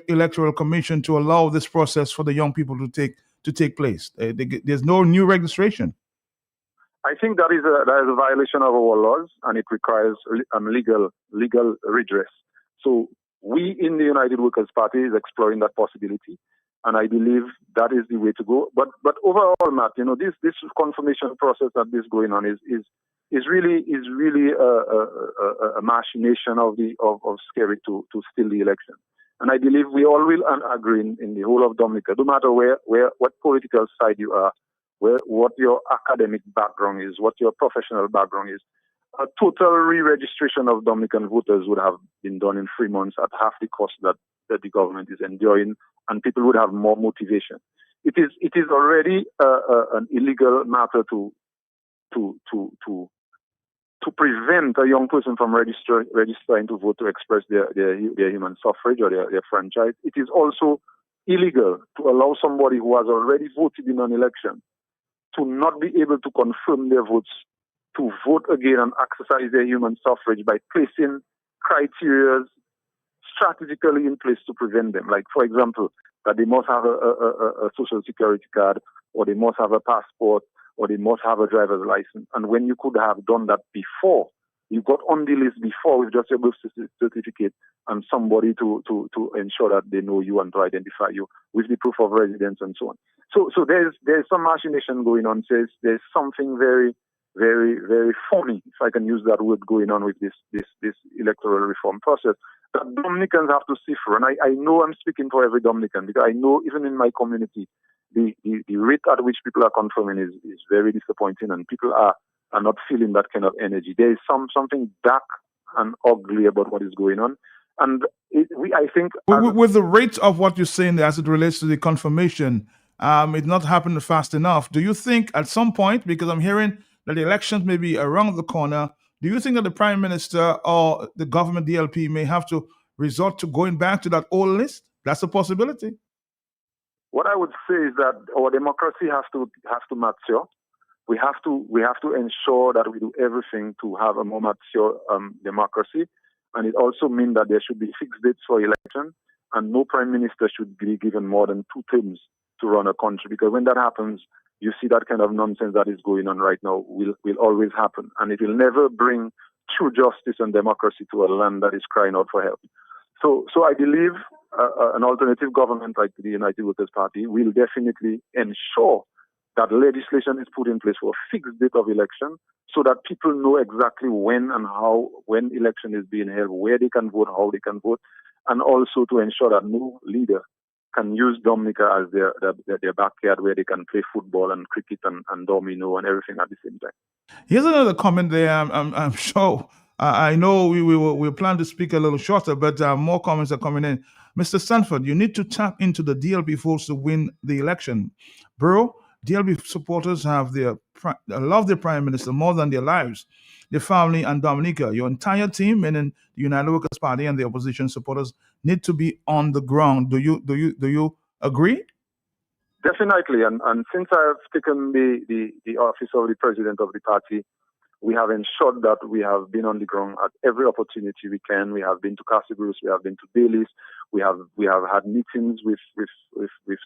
Electoral Commission to allow this process for the young people to take place? There's no new registration. I think that is a violation of our laws, and it requires legal redress. So we in the United Workers' Party is exploring that possibility, and I believe that is the way to go. But overall, Matt, this confirmation process that is going on is really a machination of Skerry to steal the election. And I believe we all will agree in the whole of Dominica, no matter what political side you are, what your academic background is, what your professional background is. A total re-registration of Dominican voters would have been done in 3 months at half the cost that the government is enjoying, and people would have more motivation. It is already an illegal matter to prevent a young person from registering to vote to express their human suffrage or their franchise. It is also illegal to allow somebody who has already voted in an election to not be able to confirm their votes, to vote again and exercise their human suffrage by placing criteria strategically in place to prevent them. Like, for example, that they must have a social security card, or they must have a passport, or they must have a driver's license. And when you could have done that before, you got on the list before with just your birth certificate and somebody to ensure that they know you and to identify you with the proof of residence and so on. So there's some machination going on. There's something very, very, very funny, if I can use that word, going on with this electoral reform process that Dominicans have to see through. And I know I'm speaking for every Dominican, because I know even in my community, the rate at which people are confirming is very disappointing, and people are not feeling that kind of energy. There is something dark and ugly about what is going on. And I think... With the rate of what you're saying as it relates to the confirmation, it's not happening fast enough. Do you think at some point, because I'm hearing that the elections may be around the corner, do you think that the Prime Minister or the government DLP may have to resort to going back to that old list? That's a possibility. What I would say is that our democracy has to mature. We have to ensure that we do everything to have a more mature democracy, and it also means that there should be fixed dates for election, and no prime minister should be given more than 2 terms to run a country. Because when that happens, you see that kind of nonsense that is going on right now will always happen, and it will never bring true justice and democracy to a land that is crying out for help. So I believe an alternative government like the United Workers' Party will definitely ensure that legislation is put in place for a fixed date of election, so that people know exactly when and how, when election is being held, where they can vote, how they can vote, and also to ensure that no leader can use Dominica as their backyard where they can play football and cricket and domino and everything at the same time. Here's another comment there. I'm sure. I know we plan to speak a little shorter, but more comments are coming in. Mr. Sanford, you need to tap into the DLP votes to win the election. Bro, DLP supporters love their Prime Minister more than their lives, their family, and Dominica. Your entire team, meaning the United Workers' Party and the opposition supporters, need to be on the ground. Do you agree? Definitely, and since I've taken the office of the president of the party, we have ensured that we have been on the ground at every opportunity we can. We have been to Casablanca, we have been to Baylis, we have had meetings with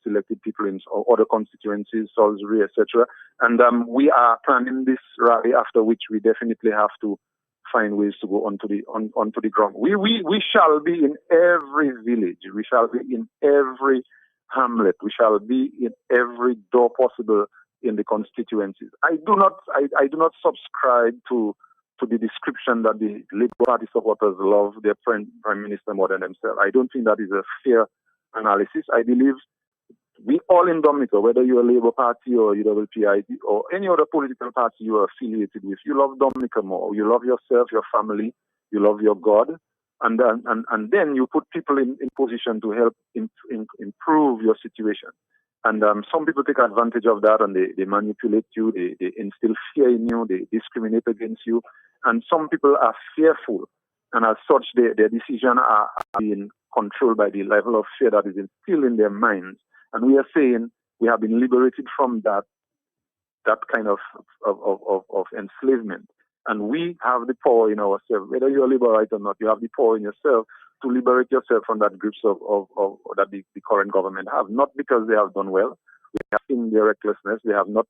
selected people in other constituencies, Salisbury, etc. And we are planning this rally, after which we definitely have to find ways to go onto the ground. We shall be in every village. We shall be in every hamlet. We shall be in every door possible in the constituencies. I do not subscribe to the description that the Labour Party supporters love their Prime Minister more than themselves. I don't think that is a fair analysis. I believe we all in Dominica, whether you're a Labour Party or UWPID or any other political party you are affiliated with, you love Dominica more. You love yourself, your family, you love your God, and then you put people in position to help improve your situation. And some people take advantage of that, and they manipulate you, they instill fear in you, they discriminate against you. And some people are fearful, and as such, their decisions are being controlled by the level of fear that is instilled in their minds. And we are saying we have been liberated from that kind of enslavement. And we have the power in ourselves. Whether you're a Labourite or not, you have the power in yourself to liberate yourself from that grips of that the current government have. Not because they have done well. We have seen their recklessness. They have not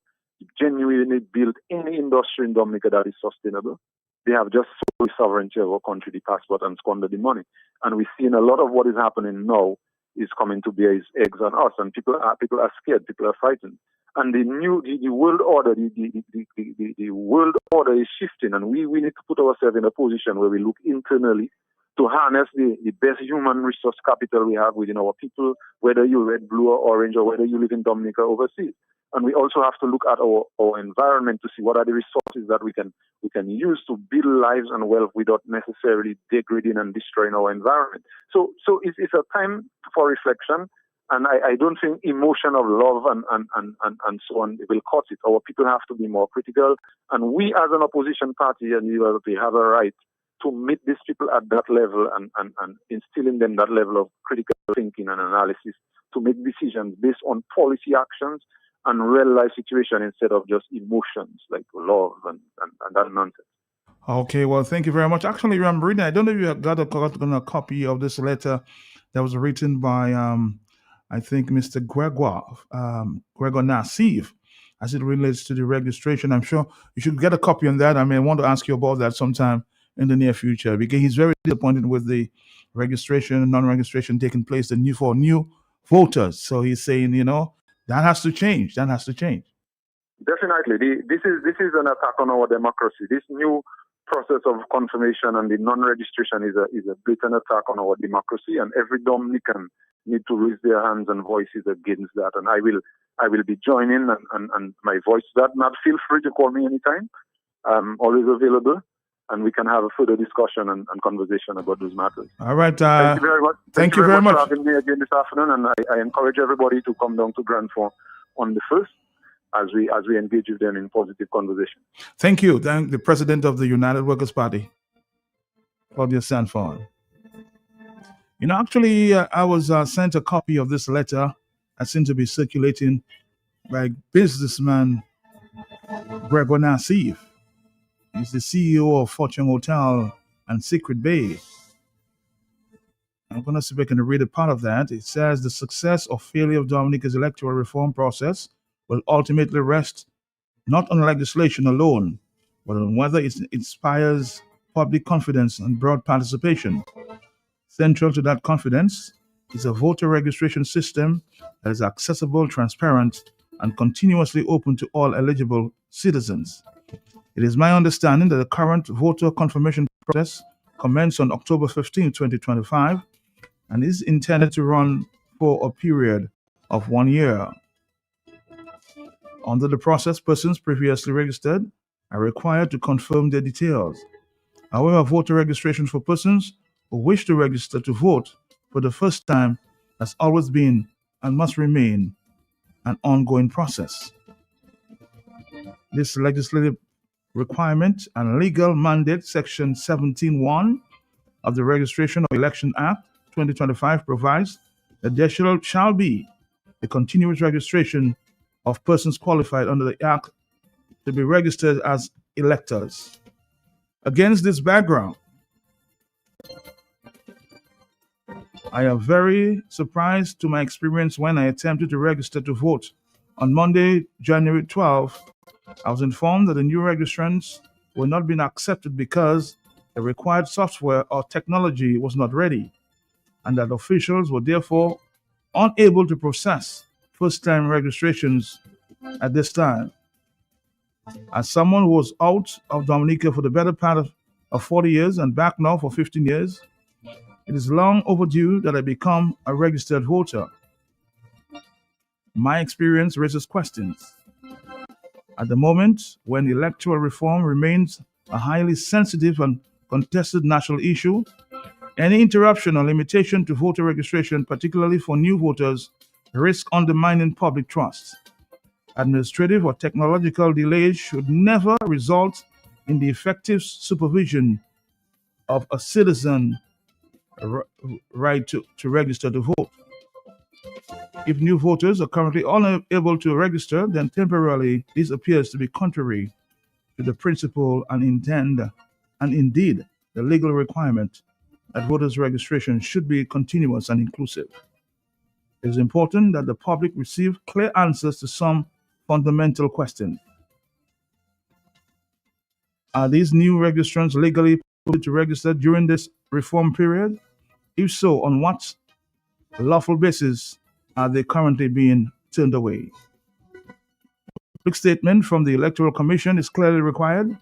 genuinely built any industry in Dominica that is sustainable. They have just sold the sovereignty of our country, the passport, and squandered the money. And we've seen a lot of what is happening now is coming to bear its eggs on us, and people are scared, people are frightened. And the world order, the world order is shifting, and we need to put ourselves in a position where we look internally to harness the best human resource capital we have within our people, whether you're red, blue, or orange, or whether you live in Dominica or overseas. And we also have to look at our environment to see what are the resources that we can use to build lives and wealth without necessarily degrading and destroying our environment. So it's a time for reflection. And I don't think emotion of love and so on will cut it. Our people have to be more critical. And we as an opposition party and we have a right to meet these people at that level and instill in them that level of critical thinking and analysis to make decisions based on policy actions and real life situation instead of just emotions like love and that nonsense. Okay, well, thank you very much. Actually, I'm reading, I don't know if you got a copy of this letter that was written by, I think, Mr. Gregor Nassif, as it relates to the registration. I'm sure you should get a copy on that. I mean, I want to ask you about that sometime in the near future, because he's very disappointed with the registration and non-registration taking place for new voters. So he's saying, that has to change. That has to change. Definitely. This is an attack on our democracy. This new process of confirmation and the non-registration is a blatant attack on our democracy, and every Dominican need to raise their hands and voices against that. And I will be joining and my voice to that. Matt, feel free to call me anytime. I'm always available, and we can have a further discussion and conversation about those matters. All right. Thank you very much. Thank you very much for having me again this afternoon, and I encourage everybody to come down to Grand Fond on the 1st as we engage with them in positive conversation. Thank you. Thank the President of the United Workers' Party, Claudia Sanford. Actually, I was sent a copy of this letter that seemed to be circulating by businessman Gregor Nassif. He's the CEO of Fortune Hotel and Secret Bay. I'm going to see if I can read a part of that. It says the success or failure of Dominica's electoral reform process will ultimately rest not on legislation alone, but on whether it inspires public confidence and broad participation. Central to that confidence is a voter registration system that is accessible, transparent, and continuously open to all eligible citizens. It is my understanding that the current voter confirmation process commenced on October 15, 2025, and is intended to run for a period of 1 year. Under the process, persons previously registered are required to confirm their details. However, voter registration for persons who wish to register to vote for the first time has always been and must remain an ongoing process. This legislative requirement and legal mandate, Section 17(1) of the Registration of Election Act 2025 provides that there shall be a continuous registration of persons qualified under the Act to be registered as electors. Against this background, I am very surprised to my experience when I attempted to register to vote. On Monday, January 12, I was informed that the new registrants were not being accepted because the required software or technology was not ready, and that officials were therefore unable to process first-time registrations at this time. As someone who was out of Dominica for the better part of 40 years and back now for 15 years, it is long overdue that I become a registered voter. My experience raises questions. At the moment, when electoral reform remains a highly sensitive and contested national issue, any interruption or limitation to voter registration, particularly for new voters, risk undermining public trust. Administrative or technological delays should never result in the effective supervision of a citizen right to register to vote. If new voters are currently unable to register, then temporarily this appears to be contrary to the principle and indeed the legal requirement that voters' registration should be continuous and inclusive. It is important that the public receive clear answers to some fundamental questions. Are these new registrants legally permitted to register during this reform period? If so, on what lawful basis are they currently being turned away? A public statement from the Electoral Commission is clearly required.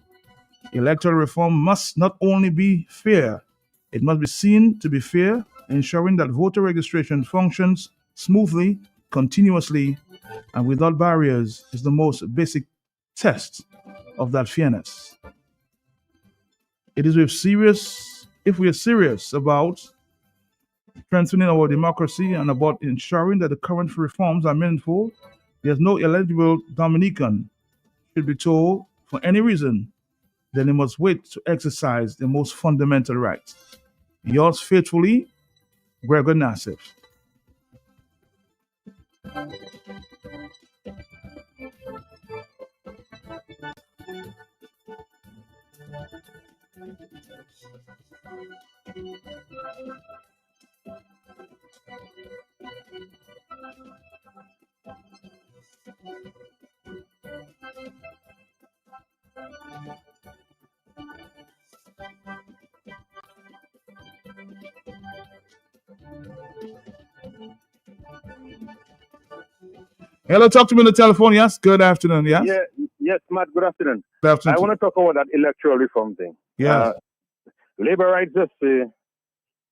Electoral reform must not only be fair, it must be seen to be fair, ensuring that voter registration functions smoothly, continuously, and without barriers is the most basic test of that fairness. It is if we are serious about strengthening our democracy and about ensuring that the current reforms are meaningful, there's no eligible Dominican should be told for any reason then he must wait to exercise the most fundamental right. Yours faithfully, Gregor Nassif. Hello, talk to me on the telephone. Yes, good afternoon. Yes. Yes, Matt. Good afternoon. Good afternoon. I want to talk about that electoral reform thing. Yes. Labor rights just say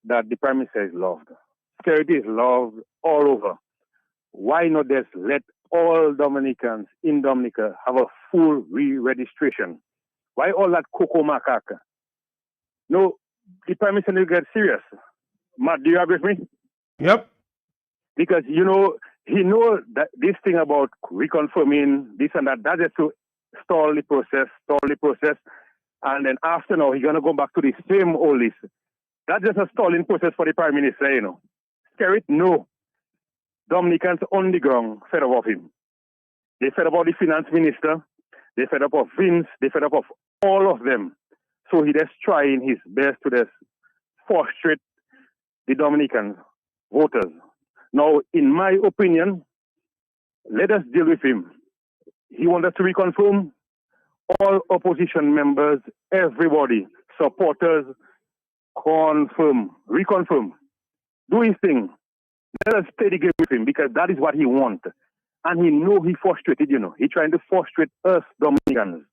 that the Prime Minister is loved. Security is loved all over. Why not just let all Dominicans in Dominica have a full re-registration? Why all that cocoa macaca? No, the Prime Minister will get serious. Matt, do you agree with me? Yep. Because, he knows that this thing about reconfirming this and that, that's just to stall the process. And then after now, he's going to go back to the same old list. That's just a stalling process for the Prime Minister, Scare it? No. Dominicans on the ground fed up of him. They fed up of the Finance Minister. They fed up of Vince. They fed up of all of them. So he just trying his best to just frustrate the Dominican voters. Now, in my opinion, let us deal with him. He wants us to reconfirm. All opposition members, everybody, supporters, reconfirm. Do his thing. Let us play the game with him because that is what he wants. And he know he frustrated, He's trying to frustrate us Dominicans.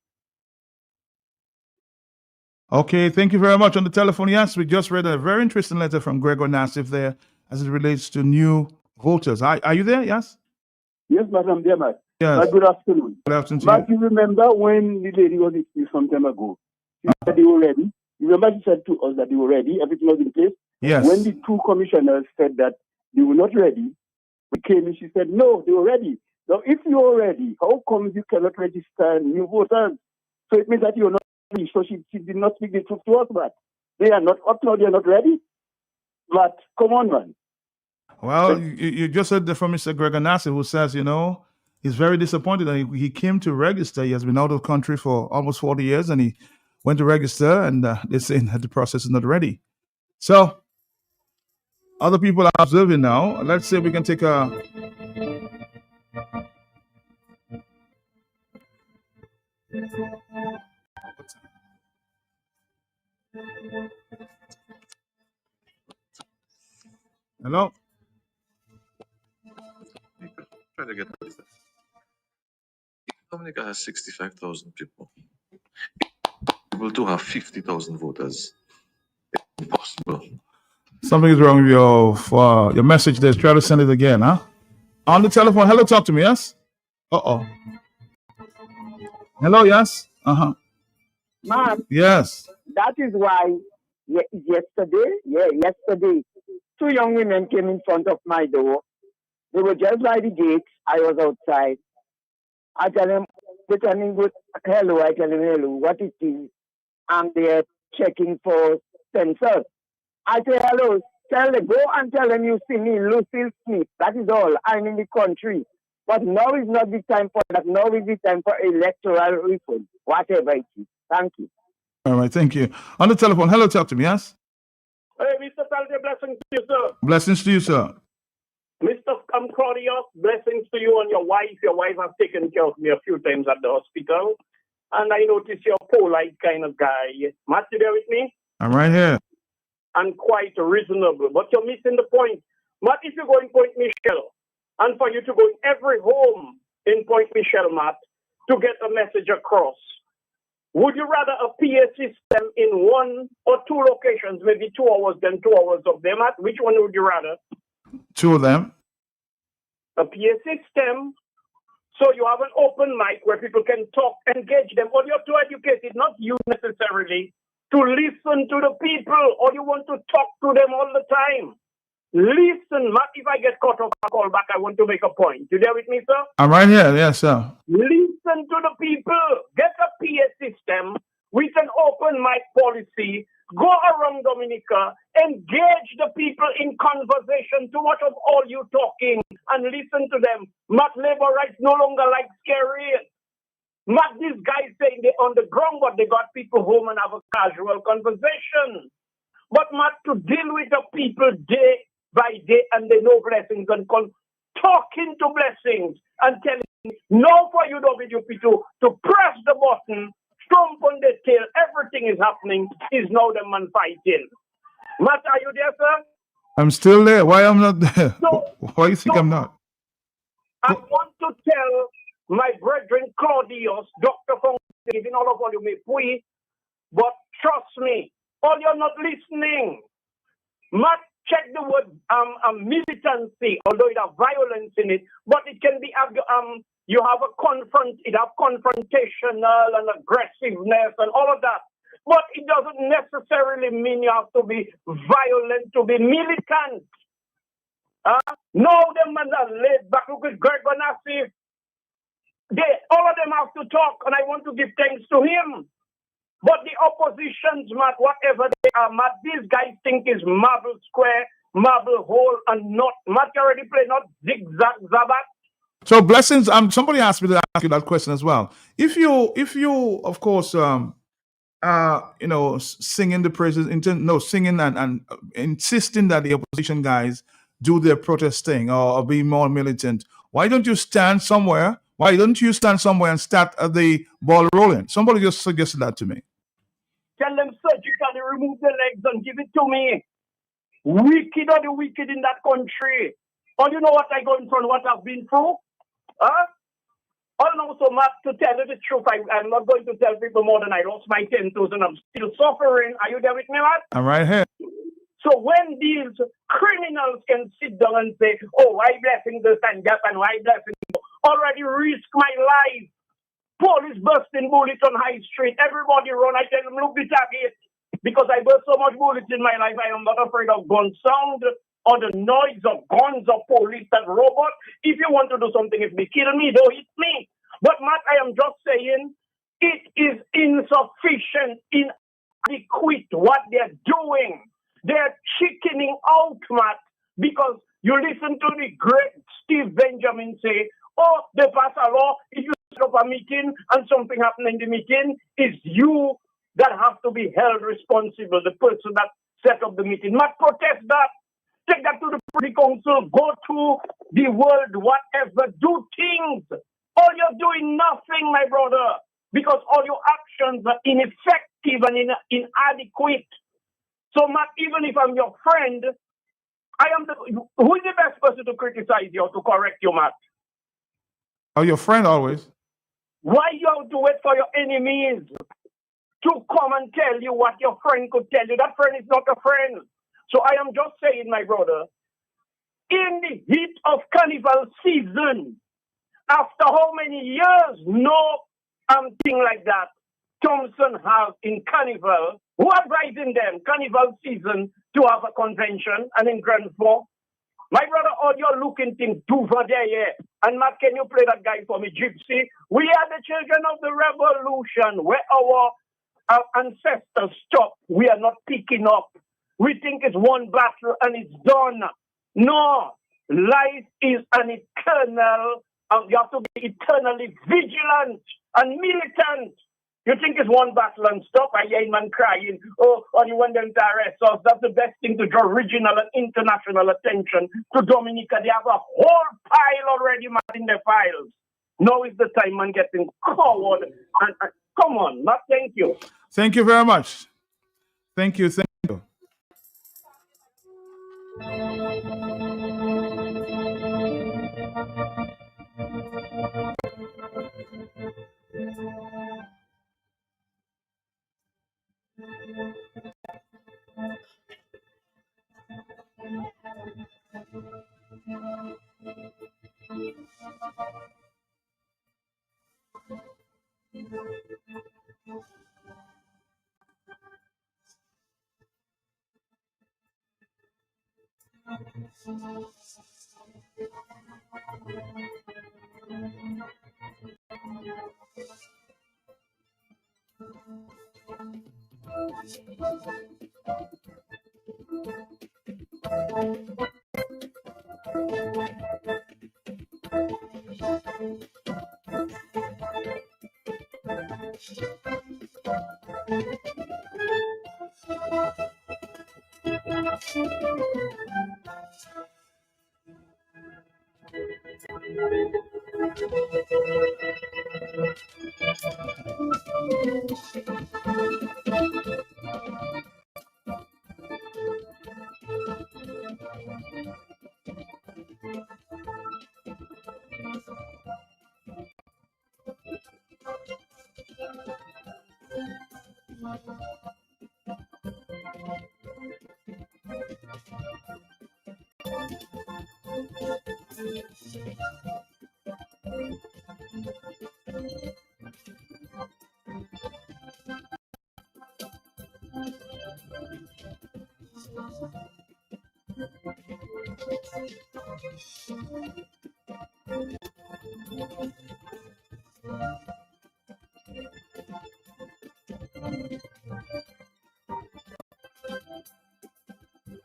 Okay, thank you very much. On the telephone, yes, we just read a very interesting letter from Gregor Nassif there as it relates to new voters. Are you there? Yes? Yes, Madam Demat. Yes. Good afternoon. Good afternoon to But you remember when the lady was here some time ago, she said they were ready. You remember she said to us that they were ready, everything was in place? Yes. When the two commissioners said that they were not ready, we came and she said, no, they were ready. Now, if you are ready, how come you cannot register new voters? So it means that you are not ready. So she did not speak the truth to us, but they are not up now, they are not ready. But come on, man. Well, you just heard from Mr. Gregor Nassif, who says, he's very disappointed that he came to register. He has been out of the country for almost 40 years, and he went to register, and they're saying that the process is not ready. So, other people are observing now. Let's see if we can take a... Hello? Try to get this. Dominica has 65,000 people. Able to have 50,000 voters. Impossible. Something is wrong with your message there. Try to send it again, huh? On the telephone. Hello, talk to me, yes? Uh-oh. Hello, yes? Uh-huh. Ma'am, Yes. that is why yesterday, two young women came in front of my door. They were just by the gate. I was outside. I tell them, they tell me, hello. I tell them, hello, what it is? And they're checking for sensors. I say, hello, go and tell them you see me, Lucille Smith. That is all. I'm in the country. But now is not the time for that. Now is the time for electoral reform, whatever it is. Thank you. All right, thank you. On the telephone. Hello, talk to me, yes? Hey, Mr. Salve, blessings to you, sir. Blessings to you, sir. Mr. Claudius, blessings to you and your wife. Your wife has taken care of me a few times at the hospital. And I notice you're a polite kind of guy. Matt, you there with me? I'm right here. And quite reasonable. But you're missing the point. Matt, if you go in Point Michelle, and for you to go in every home in Point Michelle, Matt, to get a message across, would you rather a PA system in 1 or 2 locations, maybe 2 hours, than 2 hours of them, Matt? Which one would you rather? 2 of them. A PA system, so you have an open mic where people can talk, engage them. All you're too educated, not you necessarily, to listen to the people, or you want to talk to them all the time. Listen, Matt, if I get cut off, I'll call back. I want to make a point. You there with me, sir? I'm right here. Yes, sir. Listen to the people. Get a PA system with an open mic policy. Go around Dominica, engage the people in conversation. Too much of all you talking, and listen to them. Matt, labor rights no longer like scary. Matt, these guys saying they're on the ground, but they got people home and have a casual conversation. But Matt, to deal with the people day by day, and they know blessings and talking to blessings and telling no for you, WP, to press the button, stomp on the tail, everything is happening, is now the man fighting. Matt, are you there, sir? I'm still there. Why I'm not there? No. Why you think I'm not? I want to tell my brethren Claudius, Dr. Fong, even all of you may pray, but trust me, all you're not listening. Matt, check the word militancy, although it has violence in it, but it can be you have confrontational and aggressiveness and all of that. But it doesn't necessarily mean you have to be violent to be militant. No, them men are laid back. Look at Greg Onassi. All of them have to talk, and I want to give thanks to him. But the oppositions, Matt, whatever they are, Matt, these guys think is marble square, marble hole, and not. Matt, you already played not zigzag zabat. So blessings. Somebody asked me to ask you that question as well. If you, of course, singing the praises, singing and insisting that the opposition guys do their protest thing or be more militant. Why don't you stand somewhere? Why don't you stand somewhere and start the ball rolling? Somebody just suggested that to me. Tell them surgically remove the legs and give it to me. Wicked are the wicked in that country. Oh, you know what I go in front, what I've been through? Also, Matt, to tell you the truth, I'm not going to tell people more than I lost my 10,000. I'm still suffering. Are you there with me, Matt? I'm right here. So when these criminals can sit down and say, oh, why blessing this and that and why blessing that? Already risk my life. Police busting bullets on High Street. Everybody run. I tell them, look the target. Because I burst so much bullets in my life, I am not afraid of gun sound or the noise of guns or police and robots. If you want to do something, if they kill me, don't hit me. But Matt, I am just saying it is insufficient, inadequate what they're doing. They're chickening out, Matt, because you listen to the great Steve Benjamin say, oh, they pass a law. If you set up a meeting and something happens in the meeting, it's you that have to be held responsible, the person that set up the meeting. Matt, protest that. Take that to the Privy Council. Go to the world, whatever. Do things. All you're doing nothing, my brother, because all your actions are ineffective and inadequate. So, Matt, even if I'm your friend, who is the best person to criticize you or to correct you, Matt? Oh, your friend always. Why you have to wait for your enemies to come and tell you what your friend could tell you? That friend is not a friend. So I am just saying, my brother, in the heat of carnival season, after how many years, no thing like that, Thompson has in carnival, who advising them, carnival season, to have a convention and in Grand Fort? My brother, all you're looking things do for there, and Matt, can you play that guy for me, Gypsy? We are the children of the revolution, where our ancestors stopped. We are not picking up. We think it's one battle and it's done. No, life is an eternal, you have to be eternally vigilant and militant You think it's one battle and stop? I hear man crying, oh, you want them to arrest us. That's the best thing to draw regional and international attention to Dominica. They have a whole pile already, man, in their files. Now is the time, man, getting forward. And come on, not thank you. Thank you very much. Thank you. Thank you.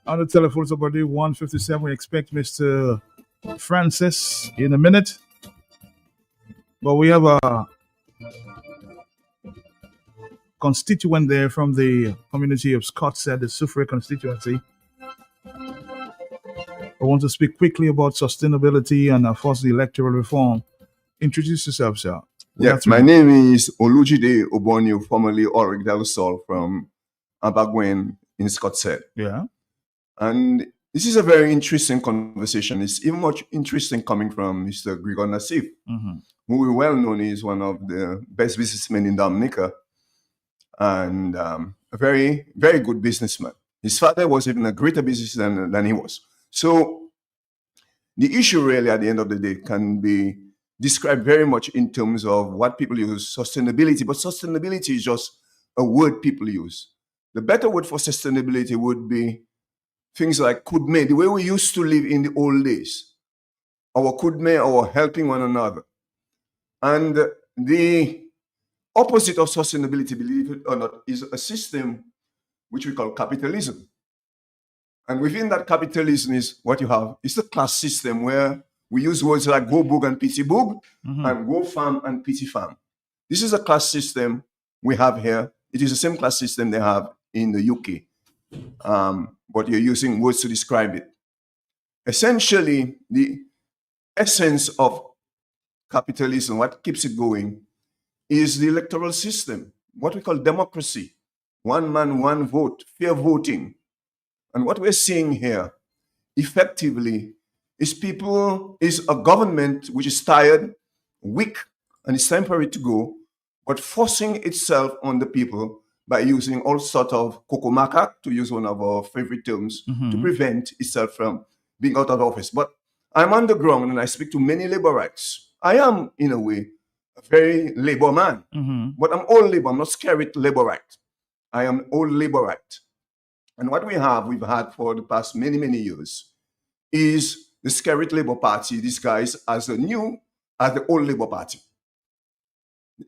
On the telephone, somebody 157. We expect Mr. Francis in a minute. But we have a constituent there from the community of Scottsdale, the Soufriere constituency. I want to speak quickly about sustainability and, of course, the electoral reform. Introduce yourself, sir. Yes, my name is Olujide Obonio, formerly Ulrich Del Sol from Abaguen in Scottsdale. Yeah. And this is a very interesting conversation. It's even much interesting coming from Mr. Grigor Nassif, who we well known is one of the best businessmen in Dominica and a very, very good businessman. His father was even a greater businessman than he was. So the issue really at the end of the day can be described very much in terms of what people use, sustainability. But sustainability is just a word people use. The better word for sustainability would be things like kudme, the way we used to live in the old days. Our kudme, our helping one another. And the opposite of sustainability, believe it or not, is a system which we call capitalism. And within that capitalism is what you have. It's a class system where we use words like go boog and pity boog, and go farm and pity farm. This is a class system we have here. It is the same class system they have in the UK. But you're using words to describe it. Essentially, the essence of capitalism, what keeps it going, is the electoral system, what we call democracy. One man, one vote, fair voting. And what we're seeing here, effectively, is a government which is tired, weak, and it's time for it to go, but forcing itself on the people by using all sorts of kokomaka, to use one of our favorite terms, to prevent itself from being out of office. But I'm on the ground and I speak to many laborites. I am, in a way, a very labor man, but I'm all labor. I'm not scared laborite. I am all laborite. And what we've had for the past many, many years, is the Skerrit Labour Party disguised as the old Labour Party.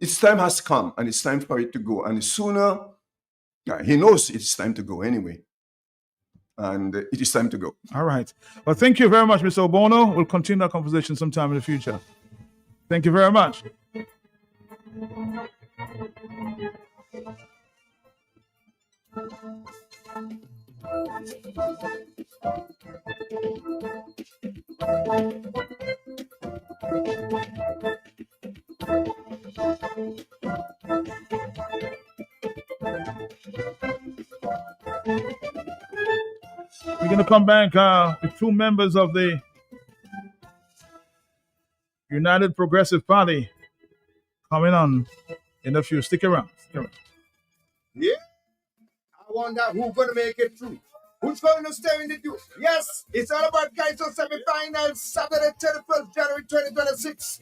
Its time has come, and it's time for it to go. And the sooner, he knows it's time to go anyway. And it is time to go. All right. Well, thank you very much, Mr. Obono. We'll continue our conversation sometime in the future. Thank you very much. We're going to come back with two members of the United Progressive Party coming on in a few. Stick around. Yeah, I wonder who's going to make it through. Who's going to stay in the queue? Yes, it's all about Kaiser semi-finals, Saturday, 31st January 2026,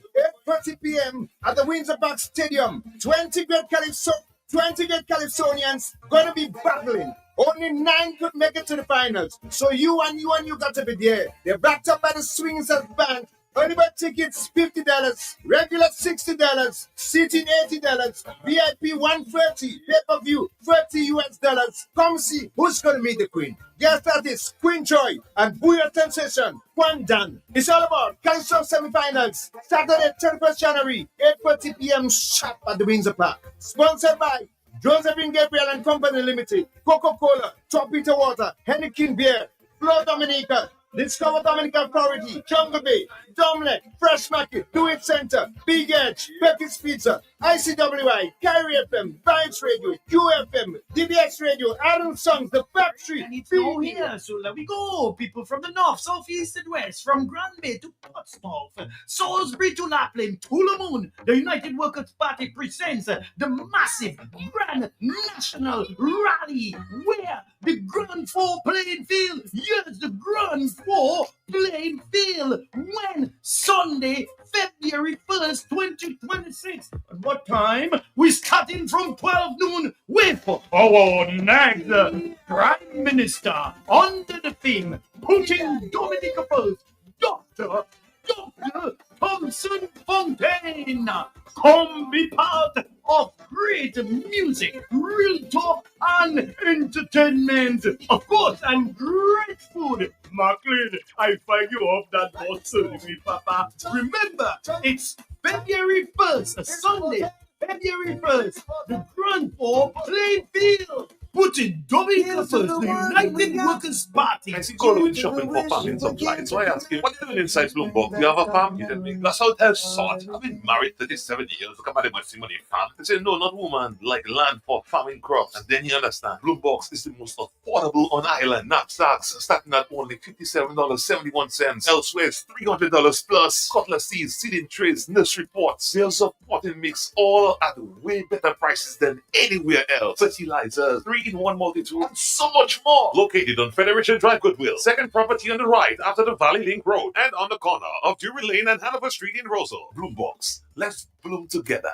8:30 p.m. at the Windsor Park Stadium. 20 great Californians going to be battling. Only 9 could make it to the finals. So you got to be there. They're backed up by the Swings and Band. Early bird tickets $50, regular $60, seating $80, VIP $130, pay-per-view $30 US. Come see who's gonna meet the Queen. Yes, that is Queen Joy and Booyah Sensation. One done. It's all about Cancer semifinals. Saturday, 31st January, 8:30 p.m. sharp at the Windsor Park. Sponsored by Josephine Gabriel and Company Limited, Coca-Cola, Top Peter Water, Henneken Beer, Flow Dominica, Discover Dominica Authority, Jungle Bay, Domlek, Fresh Market, Do It Center, Big Edge, Becky's Pizza, ICWI, Kyrie FM, Vibes Radio, QFM, DBX Radio, Adam Songs, The Factory. And it's all here, so there we go. People from the north, south, east, and west, from Grand Bay to Portsmouth, Salisbury to Lapland, Tullamoon, the United Workers' Party presents the massive Grand National Rally, where the Grand Four playing field, yes, the Grand Four playing field, when Sunday, February 1st, 2026. At what time? We're starting from 12 noon with our next Prime Minister under the theme, putting Dominica first, Dr. Thompson Fontaine. Come be part of great music, real talk, and entertainment. Of course, and great food. Macklin, I find you off that bus, Papa. Remember, it's February 1st, a Sunday, February 1st, the Grand Four playing field. Putting Dominica first, the United Workers' Party. I see Colin shopping for farming supplies. So I ask him, what are you doing inside Bloomberg? You have a farm? He tell me, that's how it has sort. I've been married 37 years. Look at my money farm. I say, no, not woman, like land for farming crops. And then you understand, Bloombox is the most affordable on island. Knapsacks starting at only $57.71. Elsewhere, it's $300 plus. Cutlass seeds, seeding trays, nursery pots, sales of potting mix, all at way better prices than anywhere else. Fertilizers, 3-in-1 multi-tool, and so much more. Located on Federation Drive, Goodwill. Second property on the right after the Valley Link Road and on the corner of Drury Lane and Hanover Street in Rosal. Bloombox. Let's bloom together.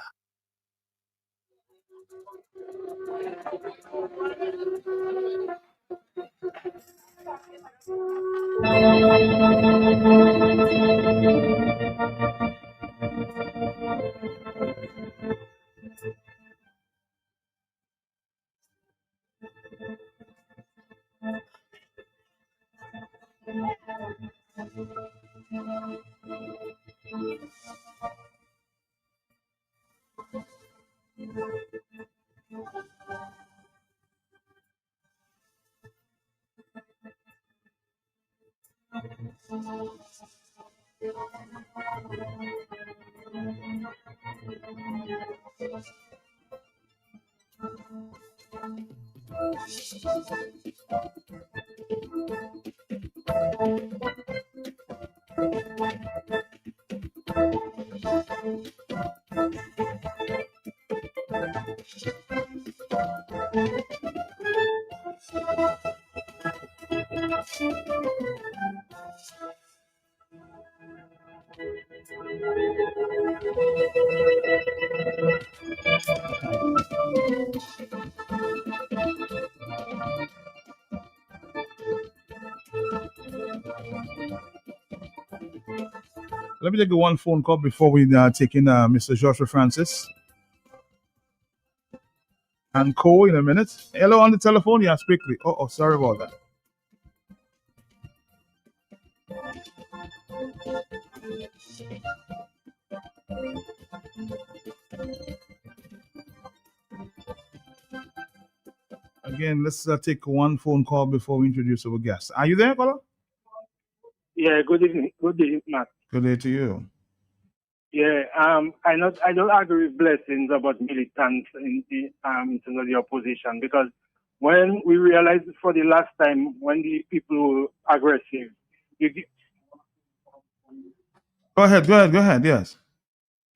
Let me take one phone call before we take in Mr. Joshua Francis and Co. in a minute. Hello on the telephone. Yes, quickly. Oh, sorry about that. again, let's take one phone call before we introduce our guest. Are you there, caller? Yeah, good evening. Good evening, Matt. Good day to you. Yeah, I don't agree with blessings about militants in terms of the opposition, because when we realized for the last time when the people were aggressive, Go ahead. Yes.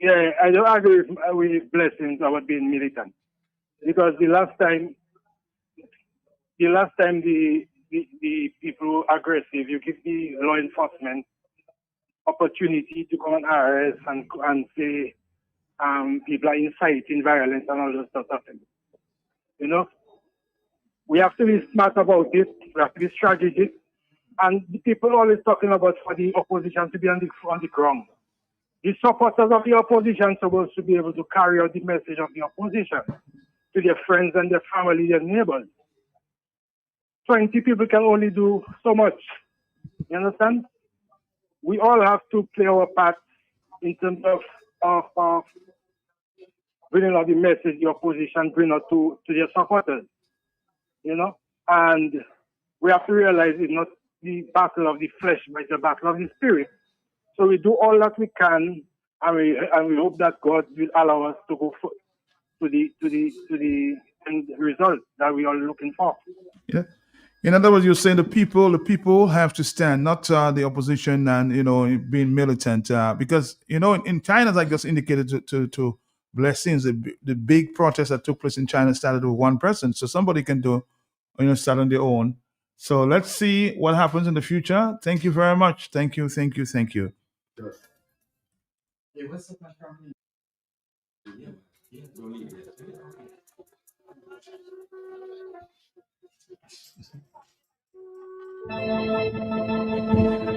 yeah, I don't agree with blessings about being militant, because the last time the people were aggressive, you give the law enforcement opportunity to come and arrest and say people are inciting violence and all those sorts of things. You know, we have to be smart about it. We have to be strategic. And the people always talking about for the opposition to be on the ground. The supporters of the opposition are supposed to be able to carry out the message of the opposition to their friends and their family, their neighbors. 20 people can only do so much. You understand? We all have to play our part in terms of bringing out the message the opposition bring out to their supporters. You know? And we have to realize it's not the battle of the flesh, but it's the battle of the spirit. So we do all that we can, and we hope that God will allow us to go to the end result that we are looking for. Yeah. In other words, you're saying the people have to stand, not the opposition and, being militant. Because, in China, as I just indicated to Blessings, the big protest that took place in China started with one person. So somebody can start on their own. So let's see what happens in the future. Thank you very much. Thank you.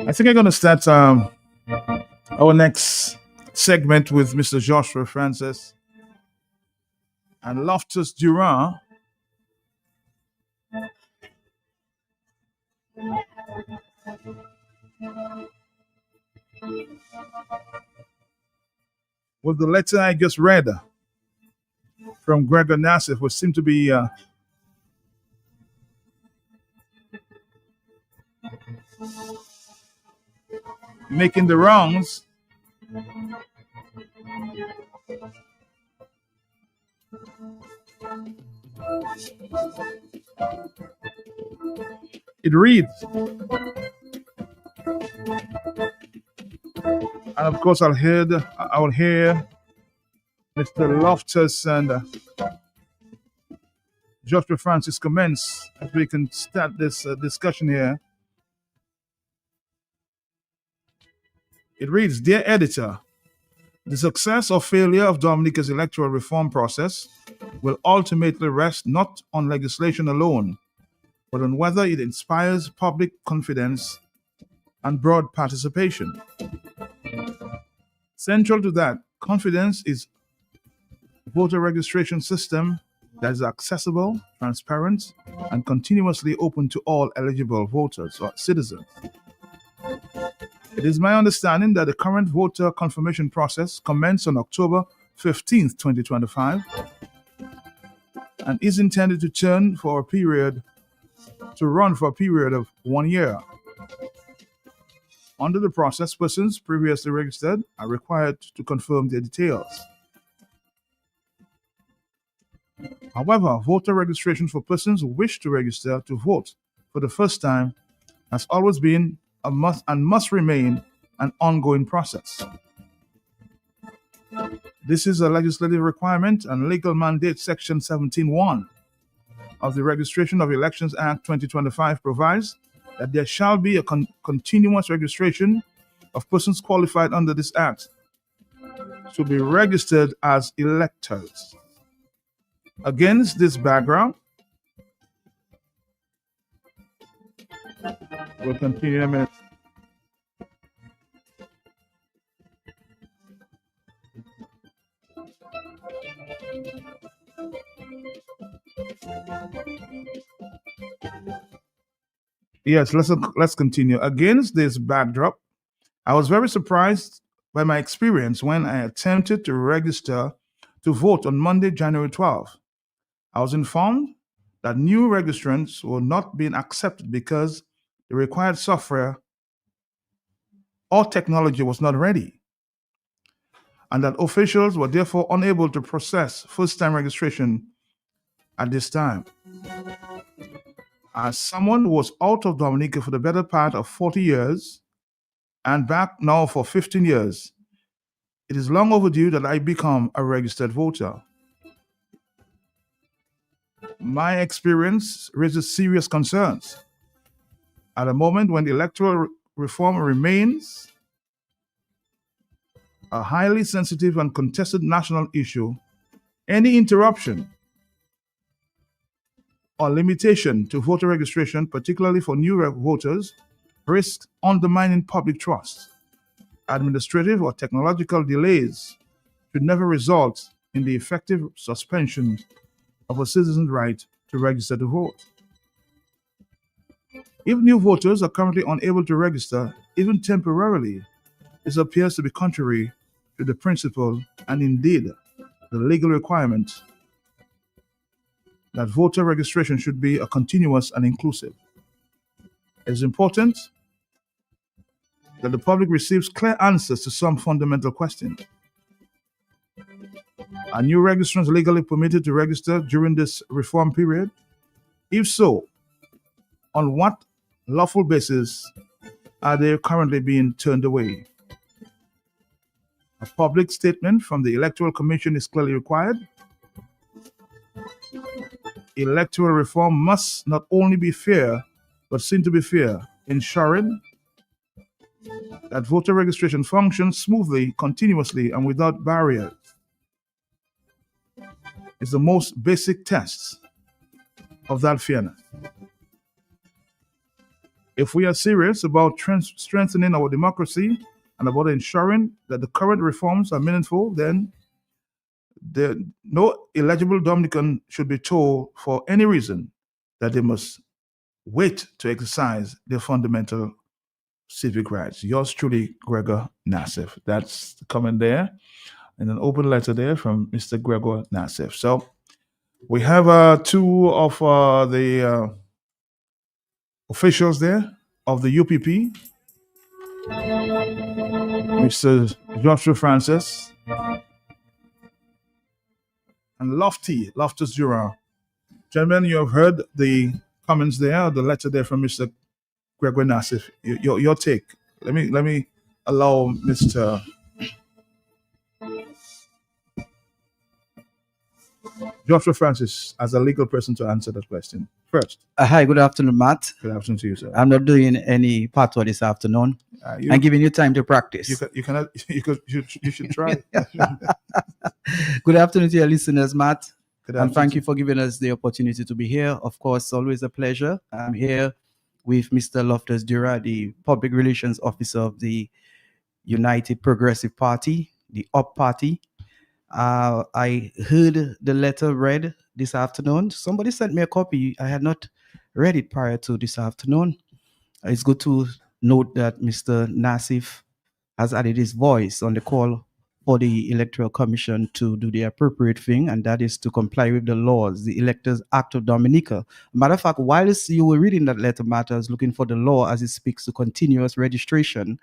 I think I'm going to start our next segment with Mr. Joshua Francis and Loftus Durand. With the letter I just read from Gregor Nassif, which seemed to be making the rounds. It reads, and of course I will hear Mr. Loftus and Joshua Francis comments as we can start this discussion here. It reads, Dear Editor, the success or failure of Dominica's electoral reform process will ultimately rest not on legislation alone, but on whether it inspires public confidence and broad participation. Central to that confidence is a voter registration system that is accessible, transparent, and continuously open to all eligible voters or citizens. It is my understanding that the current voter confirmation process commenced on October 15th, 2025, and is intended to run for a period of 1 year. Under the process, persons previously registered are required to confirm their details. However, voter registration for persons who wish to register to vote for the first time has always been a must and must remain an ongoing process. This is a legislative requirement, and legal mandate Section 17(1) of the Registration of Elections Act 2025 provides that there shall be a continuous registration of persons qualified under this act to be registered as electors. Against this background, we'll continue in a minute. Yes, let's continue. Against this backdrop, I was very surprised by my experience when I attempted to register to vote on Monday, January 12th. I was informed that new registrants were not being accepted because the required software or technology was not ready, and that officials were therefore unable to process first-time registration at this time. As someone who was out of Dominica for the better part of 40 years and back now for 15 years, it is long overdue that I become a registered voter. My experience raises serious concerns. At a moment when electoral reform remains a highly sensitive and contested national issue, any interruption or limitation to voter registration, particularly for new voters, risks undermining public trust. Administrative or technological delays should never result in the effective suspension of a citizen's right to register to vote. If new voters are currently unable to register, even temporarily, this appears to be contrary to the principle and indeed the legal requirement that voter registration should be a continuous and inclusive. It is important that the public receives clear answers to some fundamental questions. Are new registrants legally permitted to register during this reform period? If so, on what lawful basis are they currently being turned away? A public statement from the Electoral Commission is clearly required. Electoral reform must not only be fair, but seem to be fair, ensuring that voter registration functions smoothly, continuously, and without barriers. It's the most basic test of that fairness. If we are serious about strengthening our democracy and about ensuring that the current reforms are meaningful, then no eligible Dominican should be told for any reason that they must wait to exercise their fundamental civic rights. Yours truly, Gregor Nassif. That's the comment there, and an open letter there from Mr. Gregor Nassif. So we have two of the officials there of the UPP, Mr. Joshua Francis and Loftus Durand. Gentlemen, you have heard the comments there, the letter there from Mr. Gregor Nassif. Your take. Let me allow Mr. Joshua Francis as a legal person to answer that question first. Hi, good afternoon, Matt. Good afternoon to you, sir. I'm not doing any patwa this afternoon. I'm giving you time to practice. You should try. Good afternoon to your listeners, Matt. And thank afternoon. you for giving us the opportunity to be here. Of course, always a pleasure. I'm here with Mr. Loftus Durand, the Public Relations Officer of the United Progressive Party, the UP Party. I heard the letter read this afternoon. Somebody sent me a copy. I had not read it prior to this afternoon. It's good to note that Mr. Nassif has added his voice on the call for the Electoral Commission to do the appropriate thing, and that is to comply with the laws, the Electors Act of Dominica. Matter of fact, whilst you were reading that letter, Matt, I was looking for the law as it speaks to continuous registration,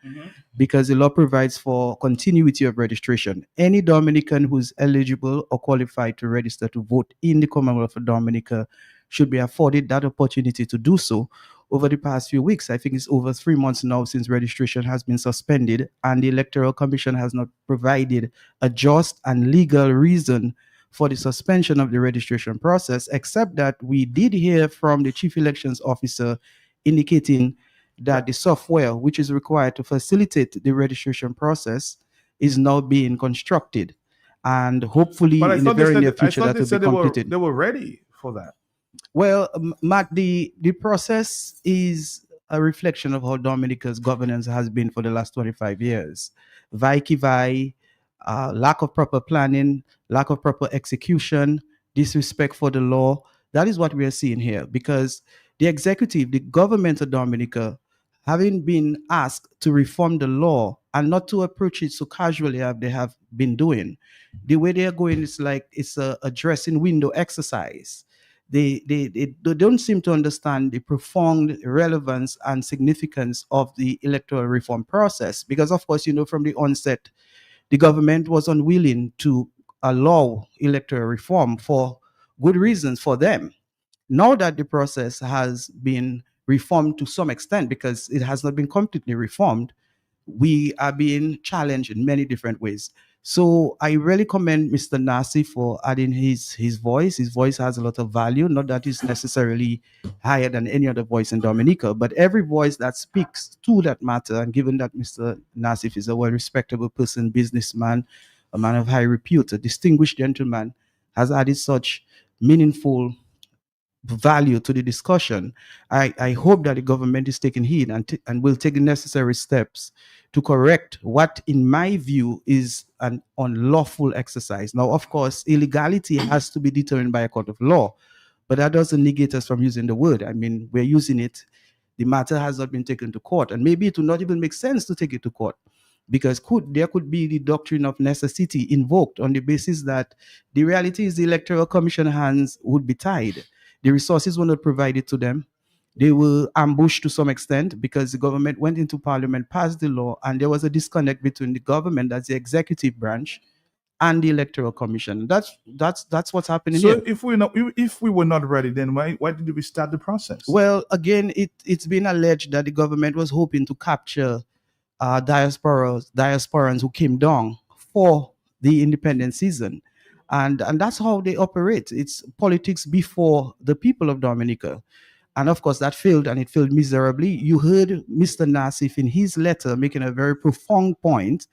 because the law provides for continuity of registration. Any Dominican who's eligible or qualified to register to vote in the Commonwealth of Dominica should be afforded that opportunity to do so. Over the past few weeks, I think it's over 3 months now since registration has been suspended, and the Electoral Commission has not provided a just and legal reason for the suspension of the registration process, except that we did hear from the Chief Elections Officer indicating that the software which is required to facilitate the registration process is now being constructed. And hopefully in the very near future that will be completed. They were ready for that. Well, Matt, the process is a reflection of how Dominica's governance has been for the last 25 years. Vai-ki-vai, lack of proper planning, lack of proper execution, disrespect for the law. That is what we are seeing here, because the executive, the government of Dominica, having been asked to reform the law and not to approach it so casually as they have been doing, the way they are going is like it's a dressing window exercise. they don't seem to understand the profound relevance and significance of the electoral reform process. Because, of course, from the onset, the government was unwilling to allow electoral reform for good reasons for them. Now that the process has been reformed to some extent, because it has not been completely reformed, we are being challenged in many different ways. So I really commend Mr. Nasi for adding his voice. His voice has a lot of value, not that it's necessarily higher than any other voice in Dominica, but every voice that speaks to that matter, and given that Mr. Nassif is a well-respectable person, businessman, a man of high repute, a distinguished gentleman, has added such meaningful value to the discussion. I hope that the government is taking heed and will take the necessary steps to correct what, in my view, is an unlawful exercise. Now, of course, illegality has to be determined by a court of law, but that doesn't negate us from using the word. I mean, we're using it. The matter has not been taken to court, and maybe it would not even make sense to take it to court, because there could be the doctrine of necessity invoked on the basis that the reality is the Electoral Commission hands would be tied. The resources were not provided to them. They were ambushed to some extent because the government went into parliament, passed the law, and there was a disconnect between the government, that's the executive branch, and the Electoral Commission. That's what's happening So here. if we were not ready, then why did we start the process? Well, again, it's been alleged that the government was hoping to capture diasporans who came down for the independent season. And that's how they operate. It's politics before the people of Dominica. And of course, that failed, and it failed miserably. You heard Mr. Nassif in his letter making a very profound point.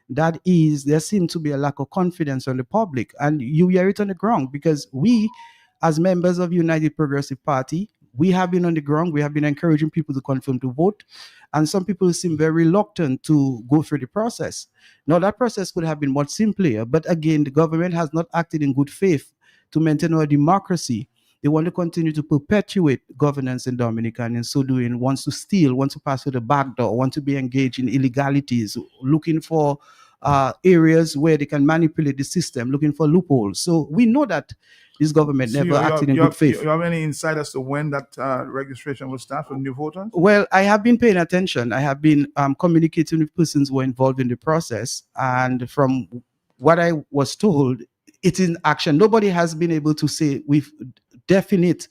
That is, there seemed to be a lack of confidence on the public. And you hear it on the ground, because we, as members of United Progressive Party, we have been on the ground. We have been encouraging people to confirm to vote. And some people seem very reluctant to go through the process. Now, that process could have been much simpler. But again, the government has not acted in good faith to maintain our democracy. They want to continue to perpetuate governance in Dominica, and in so doing, wants to steal, wants to pass through the back door, want to be engaged in illegalities, looking for areas where they can manipulate the system, looking for loopholes. So we know that this government never acted in good faith. You have any insight as to when that registration will start for new voters? Well, I have been paying attention. I have been communicating with persons who are involved in the process. And from what I was told, it's in action. Nobody has been able to say with definite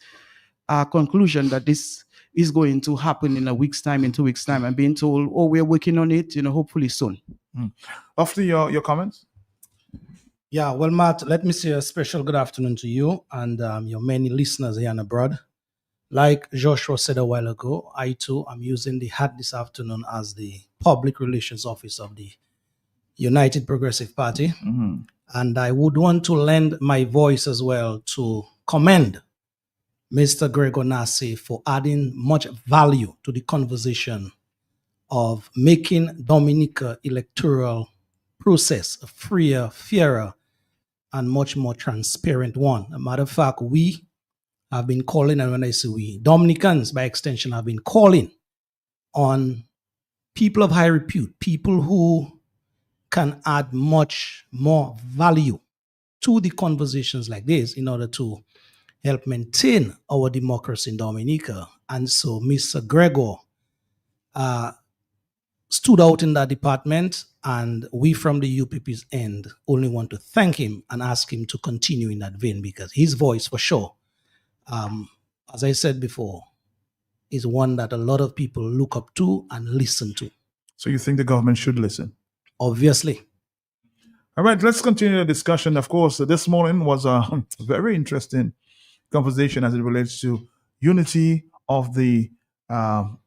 conclusion that this is going to happen in a week's time, in 2 weeks' time. I'm being told, oh, we're working on it, hopefully soon. After your comments? Yeah, well, Matt, let me say a special good afternoon to you and your many listeners here and abroad. Like Joshua said a while ago, I too am using the hat this afternoon as the Public Relations Officer of the United Progressive Party. Mm-hmm. And I would want to lend my voice as well to commend Mr. Gregor Nasi for adding much value to the conversation of making Dominica electoral process a freer, fairer, and much more transparent one. As a matter of fact, we have been calling, and when I say we, Dominicans by extension have been calling on people of high repute, people who can add much more value to the conversations like this in order to help maintain our democracy in Dominica. And so Mr. Gregor stood out in that department, and we from the UPP's end only want to thank him and ask him to continue in that vein, because his voice, for sure, as I said before, is one that a lot of people look up to and listen to. So you think the government should listen? Obviously. All right, let's continue the discussion. Of course, this morning was a very interesting conversation as it relates to unity of the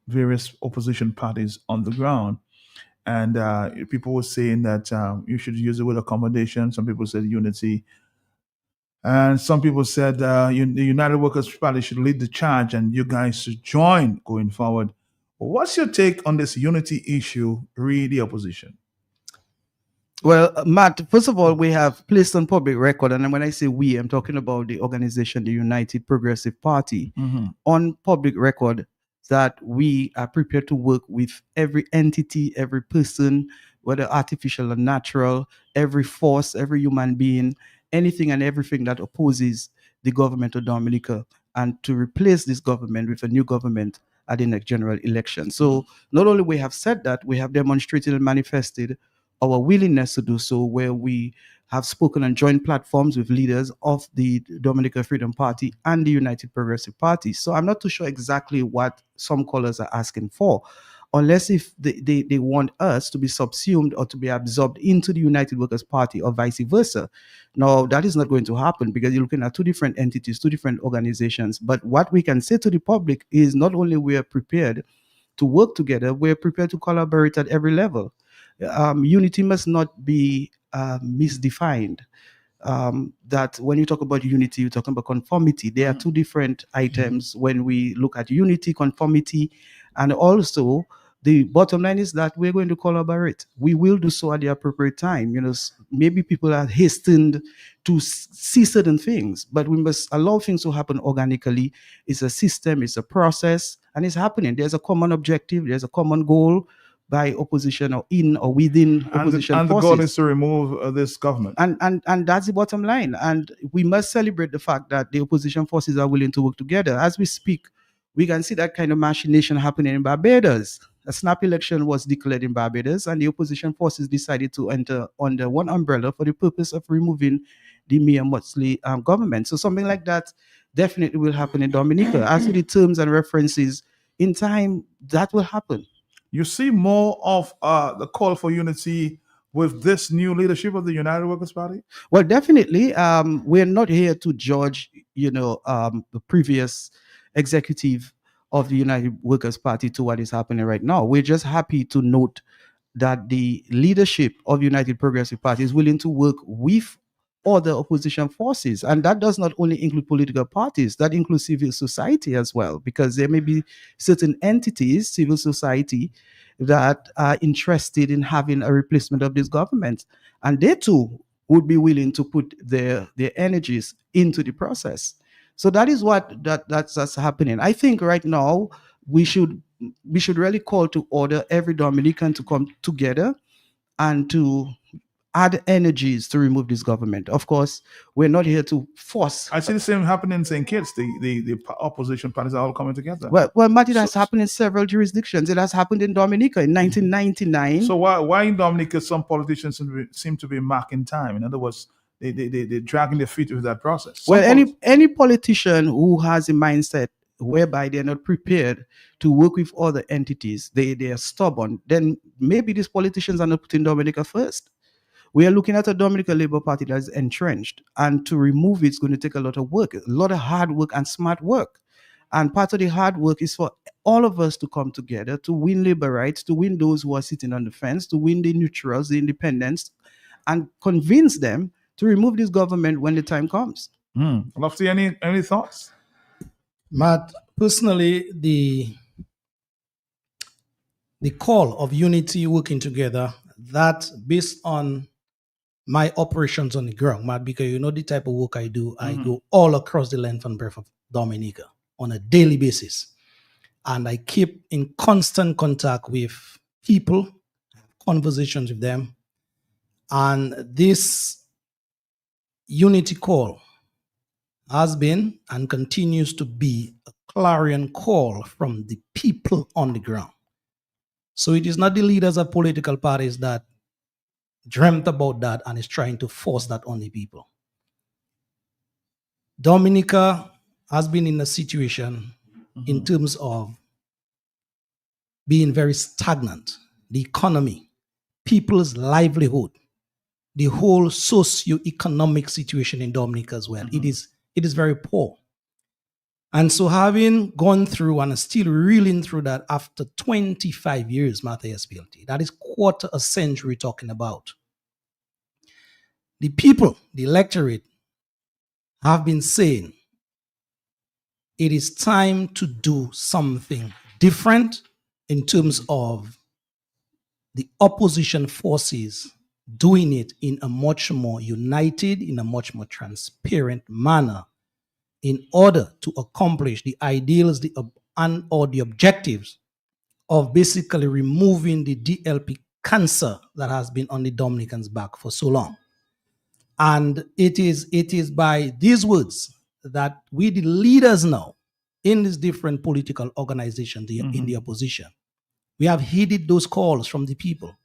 various opposition parties on the ground. And people were saying that you should use the word accommodation. Some people said unity. And some people said the United Workers' Party should lead the charge and you guys should join going forward. What's your take on this unity issue, re the opposition? Well, Matt, first of all, we have placed on public record, and when I say we, I'm talking about the organization, the United Progressive Party, on public record that we are prepared to work with every entity, every person, whether artificial or natural, every force, every human being, anything and everything that opposes the government of Dominica and to replace this government with a new government at the next general election. So not only we have said that, we have demonstrated and manifested our willingness to do so, where we have spoken on joint platforms with leaders of the Dominica Freedom Party and the United Progressive Party. So I'm not too sure exactly what some callers are asking for, unless if they want us to be subsumed or to be absorbed into the United Workers' Party or vice versa. No, that is not going to happen, because you're looking at two different entities, two different organizations. But what we can say to the public is not only we are prepared to work together, we're prepared to collaborate at every level. Unity must not be misdefined. That when you talk about unity, you're talking about conformity. There are two different items when we look at unity, conformity, and also the bottom line is that we're going to collaborate. We will do so at the appropriate time. You know, maybe people are hastened to see certain things, but we must allow things to happen organically. It's a system, it's a process, and it's happening. There's a common objective, there's a common goal by opposition or in or within opposition and the forces. goal is to remove this government. And that's the bottom line. And we must celebrate the fact that the opposition forces are willing to work together. As we speak, we can see that kind of machination happening in Barbados. A snap election was declared in Barbados, and the opposition forces decided to enter under one umbrella for the purpose of removing the Mia Mottley government. So something like that definitely will happen in Dominica. As for the terms and references, in time, that will happen. You see more of the call for unity with this new leadership of the United Workers' Party? Well, definitely. We're not here to judge, the previous executive of the United Workers' Party to what is happening right now. We're just happy to note that the leadership of United Progressive Party is willing to work with other opposition forces. And that does not only include political parties, that includes civil society as well, because there may be certain entities, civil society, that are interested in having a replacement of this government. And they too would be willing to put their energies into the process. So that is that's happening. I think right now we should really call to order every Dominican to come together and to add energies to remove this government. Of course, we're not here to force. I see the same happening in St. Kitts. The opposition parties are all coming together. Well, Martin, that's happened in several jurisdictions. It has happened in Dominica in 1999. So why in Dominica some politicians seem to be marking time? In other words, they're dragging their feet with that process. Well, any politician who has a mindset whereby they're not prepared to work with other entities, they are stubborn, then maybe these politicians are not putting Dominica first. We are looking at a Dominica Labour Party that is entrenched, and to remove it is going to take a lot of work, a lot of hard work and smart work. And part of the hard work is for all of us to come together to win labor rights, to win those who are sitting on the fence, to win the neutrals, the independents, and convince them to remove this government when the time comes. Lofty, any thoughts? Matt, personally, the call of unity, working together, that based on my operations on the ground, Matt, because you know the type of work I do, I go all across the length and breadth of Dominica on a daily basis. And I keep in constant contact with people, conversations with them. And this unity call has been and continues to be a clarion call from the people on the ground. So it is not the leaders of political parties that dreamt about that and is trying to force that on the people. Dominica has been in a situation in terms of being very stagnant. The economy, people's livelihood, the whole socio-economic situation in Dominica as well. It is very poor. And so having gone through and still reeling through that after 25 years, Matthias BLT, that is quarter a century talking about. The people, the electorate, have been saying it is time to do something different in terms of the opposition forces doing it in a much more united, in a much more transparent manner in order to accomplish the ideals or the objectives of basically removing the DLP cancer that has been on the Dominicans' back for so long. And it is by these words that we, the leaders now in these different political organizations in the opposition, we have heeded those calls from the people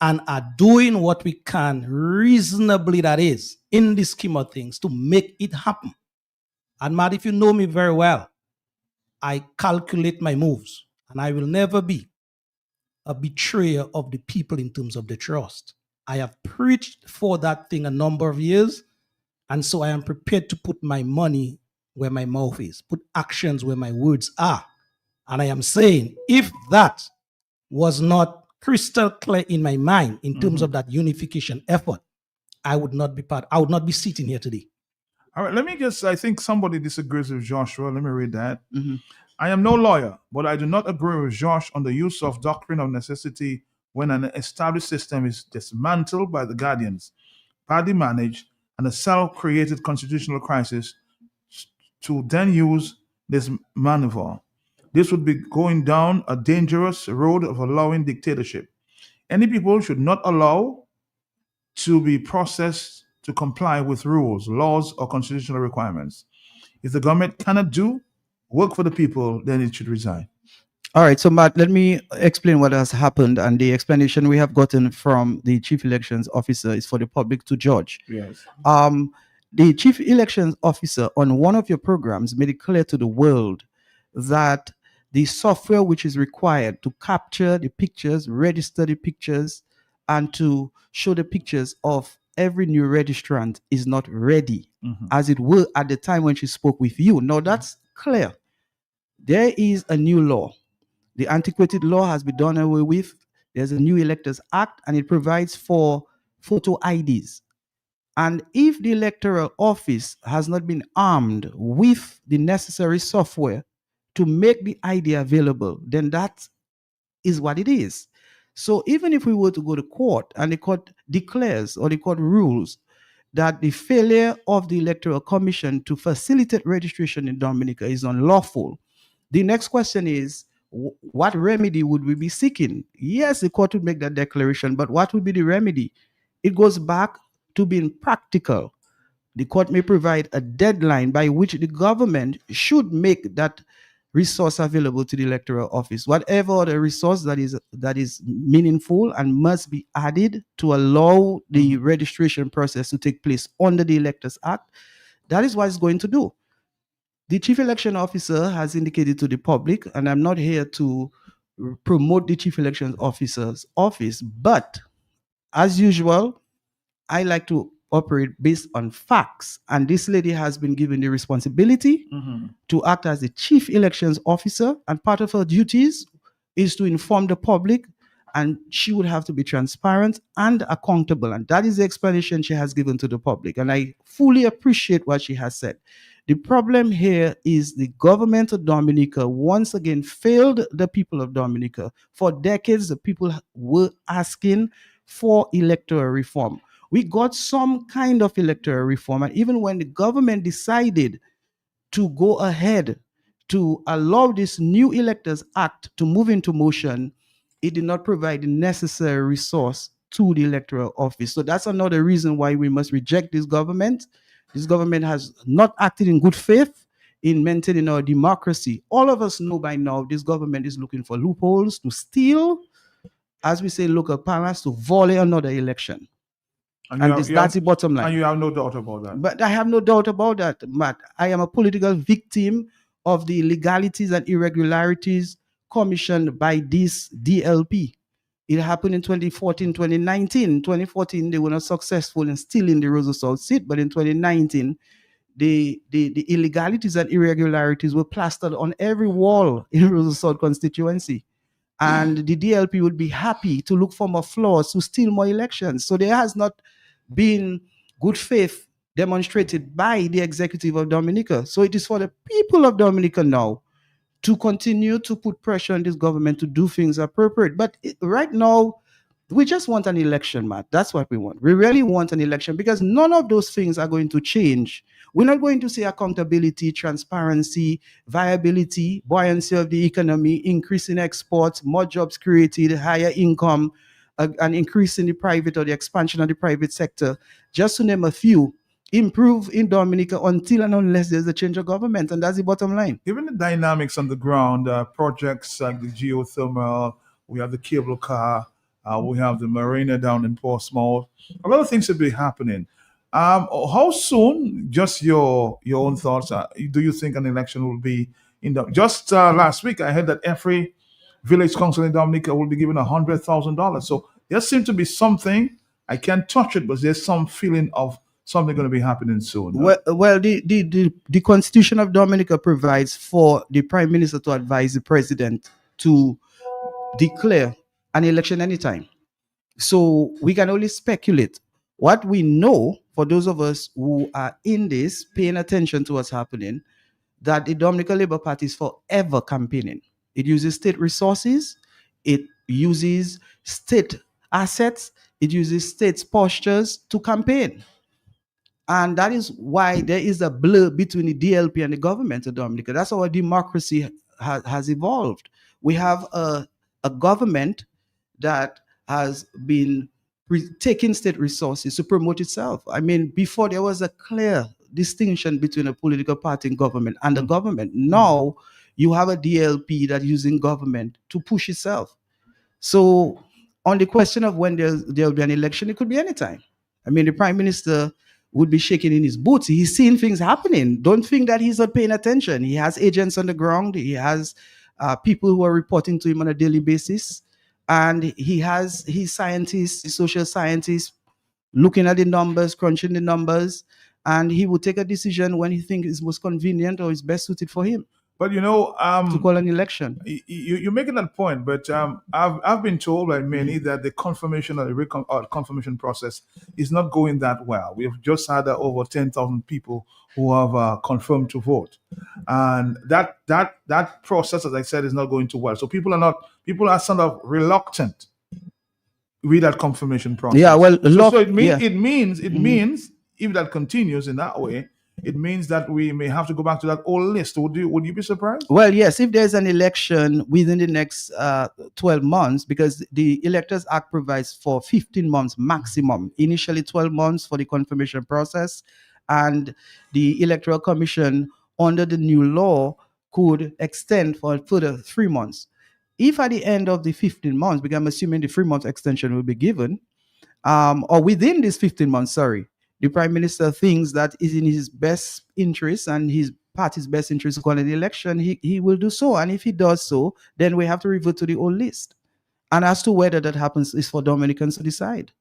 and are doing what we can reasonably, that is, in the scheme of things, to make it happen. And Matt, if you know me very well, I calculate my moves, and I will never be a betrayer of the people in terms of the trust. I have preached for that thing a number of years, and so I am prepared to put my money where my mouth is, put actions where my words are. And I am saying, if that was not crystal clear in my mind in terms of that unification effort, I would not be sitting here today. All right, I think somebody disagrees with Joshua. Let me read that. I am no lawyer, but I do not agree with Josh on the use of doctrine of necessity when an established system is dismantled by the guardians, badly managed, and a self-created constitutional crisis to then use this maneuver. This would be going down a dangerous road of allowing dictatorship. Any people should not allow to be processed to comply with rules, laws, or constitutional requirements. If the government cannot do work for the people, then it should resign. All right, so Matt, let me explain what has happened, and the explanation we have gotten from the chief elections officer is for the public to judge. Yes. The chief elections officer on one of your programs made it clear to the world that the software which is required to capture the pictures, register the pictures, and to show the pictures of every new registrant is not ready, as it were at the time when she spoke with you. Now that's clear. There is a new law. The antiquated law has been done away with. There's a new Electors Act, and it provides for photo IDs. And if the electoral office has not been armed with the necessary software to make the ID available, then that is what it is. So even if we were to go to court and the court declares or the court rules that the failure of the Electoral Commission to facilitate registration in Dominica is unlawful, the next question is, what remedy would we be seeking? Yes, the court would make that declaration, but what would be the remedy? It goes back to being practical. The court may provide a deadline by which the government should make that resource available to the electoral office, whatever other resource that is meaningful and must be added to allow the registration process to take place under the Electors Act. That is what it's going to do. The chief election officer has indicated to the public, and I'm not here to promote the chief election officer's office, but as usual, I like to operate based on facts. And this lady has been given the responsibility to act as the chief elections officer, and part of her duties is to inform the public, and she would have to be transparent and accountable. And that is the explanation she has given to the public. And I fully appreciate what she has said. The problem here is the government of Dominica once again failed the people of Dominica. For decades, the people were asking for electoral reform. We got some kind of electoral reform, and even when the government decided to go ahead to allow this new Electors Act to move into motion, it did not provide the necessary resource to the electoral office. So that's another reason why we must reject this government. This government has not acted in good faith in maintaining our democracy. All of us know by now this government is looking for loopholes to steal, as we say, local powers, to volley another election. That's the bottom line. And you have no doubt about that. But I have no doubt about that, Matt. I am a political victim of the illegalities and irregularities commissioned by this DLP. It happened in 2014, 2019. 2014, they were not successful in stealing the Roseau South seat, but in 2019, the illegalities and irregularities were plastered on every wall in Roseau South constituency. And the DLP would be happy to look for more flaws to steal more elections. So there has not been good faith demonstrated by the executive of Dominica. So it is for the people of Dominica now to continue to put pressure on this government to do things appropriate. But right now, we just want an election, Matt. That's what we want. We really want an election, because none of those things are going to change. We're not going to see accountability, transparency, viability, buoyancy of the economy, increase in exports, more jobs created, higher income, an increase in the private or the expansion of the private sector, just to name a few, improve in Dominica until and unless there's a change of government, and that's the bottom line. Given the dynamics on the ground, projects like the geothermal, we have the cable car, we have the marina down in Portsmouth. A lot of things should be happening. How soon? Just your own thoughts. Do you think an election will be in the? Just last week, I heard that every village council in Dominica will be given $100,000. So there seems to be something. I can't touch it, but there's some feeling of something going to be happening soon. Well, the Constitution of Dominica provides for the Prime Minister to advise the President to declare an election anytime. So we can only speculate. What we know, for those of us who are in this, paying attention to what's happening, that the Dominica Labour Party is forever campaigning. It uses state resources, it uses state assets, it uses state postures to campaign. And that is why there is a blur between the DLP and the government of Dominica. That's how our democracy has evolved. We have a government that has been taking state resources to promote itself. I mean, before there was a clear distinction between a political party and government and the government. Now you have a DLP that using government to push itself. So on the question of when there'll be an election, it could be anytime. I mean, the Prime Minister would be shaking in his boots. He's seeing things happening. Don't think that he's not paying attention. He has agents on the ground. He has people who are reporting to him on a daily basis. And he has his scientists, his social scientists, looking at the numbers, crunching the numbers, and he will take a decision when he thinks it's most convenient or is best suited for him. But you know, to call an election. You're making that point, but I've been told by many that the confirmation or the confirmation process is not going that well. We've just had over 10,000 people who have confirmed to vote, and that process, as I said, is not going too well. So people are sort of reluctant with that confirmation process. Yeah, well, it means if that continues in that way, it means that we may have to go back to that old list. Would you be surprised? Well, yes, if there's an election within the next 12 months, because the Electors Act provides for 15 months maximum, initially 12 months for the confirmation process, and the Electoral Commission under the new law could extend for a further 3 months. If at the end of the 15 months, because I'm assuming the 3 month extension will be given, or within this 15 months, the Prime Minister thinks that is in his best interest and his party's best interest to call an election, he will do so. And if he does so, then we have to revert to the old list. And as to whether that happens is for Dominicans to decide.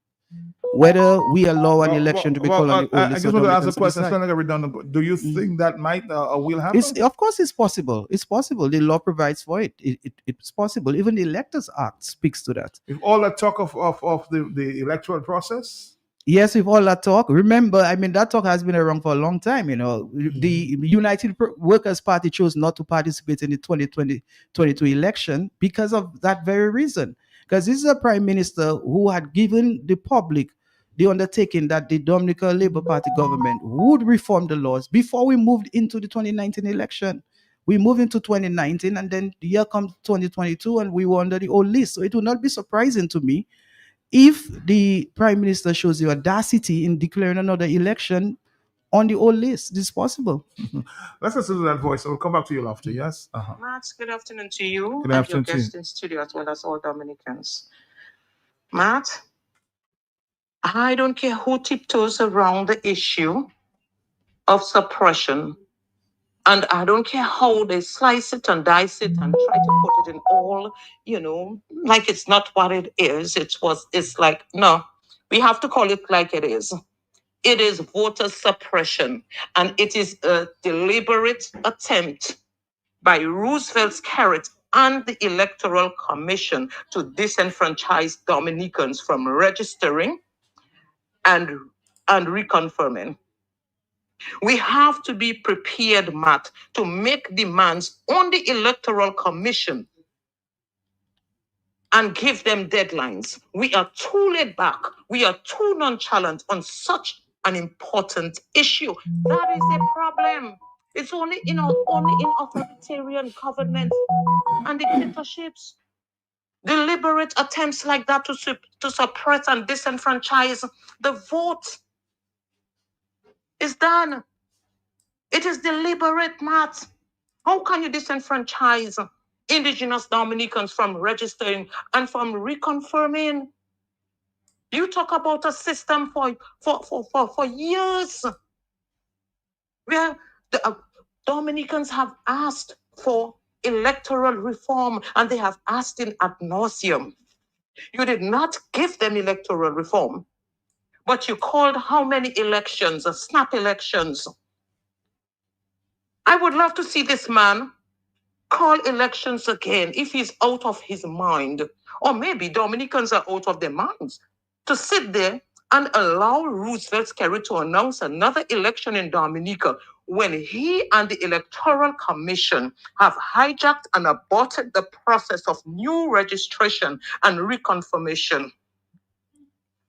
Whether we allow an election to be called on the old list. I just want to ask a question. It's not redundant. Do you think that might or will happen? Of course, it's possible. It's possible. The law provides for it. It's possible. Even the Electors Act speaks to that. With all that talk of the electoral process? Yes, with all that talk. Remember, I mean, that talk has been around for a long time. You know, the United Workers' Party chose not to participate in the 2022 election because of that very reason. Because this is a Prime Minister who had given the public the undertaking that the Dominica Labour Party government would reform the laws before we moved into the 2019 election. We moved into 2019, and then the year comes 2022, and we were under the old list. So it would not be surprising to me if the Prime Minister shows the audacity in declaring another election on the old list. This is possible. Let's listen to that voice. We'll come back to you after. Yes. Matt, good afternoon to you. Good afternoon and your guest in studio, as well as all Dominicans. Matt, I don't care who tiptoes around the issue of suppression, and I don't care how they slice it and dice it and try to put it in all, like it's not what it is. It's like, no, we have to call it like it is. It is voter suppression, and it is a deliberate attempt by Roosevelt's carrot and the Electoral Commission to disenfranchise Dominicans from registering and reconfirming. We have to be prepared, Matt, to make demands on the Electoral Commission and give them deadlines. We are too laid back. We are too nonchalant on such an important issue. That is a problem. It's only in authoritarian governments and dictatorships. Deliberate attempts like that to suppress and disenfranchise the vote. is done. It is deliberate, Matt. How can you disenfranchise indigenous Dominicans from registering and from reconfirming? You talk about a system for years where the Dominicans have asked for electoral reform, and they have asked in ad nauseum. You did not give them electoral reform, but you called how many elections, snap elections? I would love to see this man call elections again if he's out of his mind. Or maybe Dominicans are out of their minds to sit there and allow Roosevelt Skerry to announce another election in Dominica when he and the Electoral Commission have hijacked and aborted the process of new registration and reconfirmation.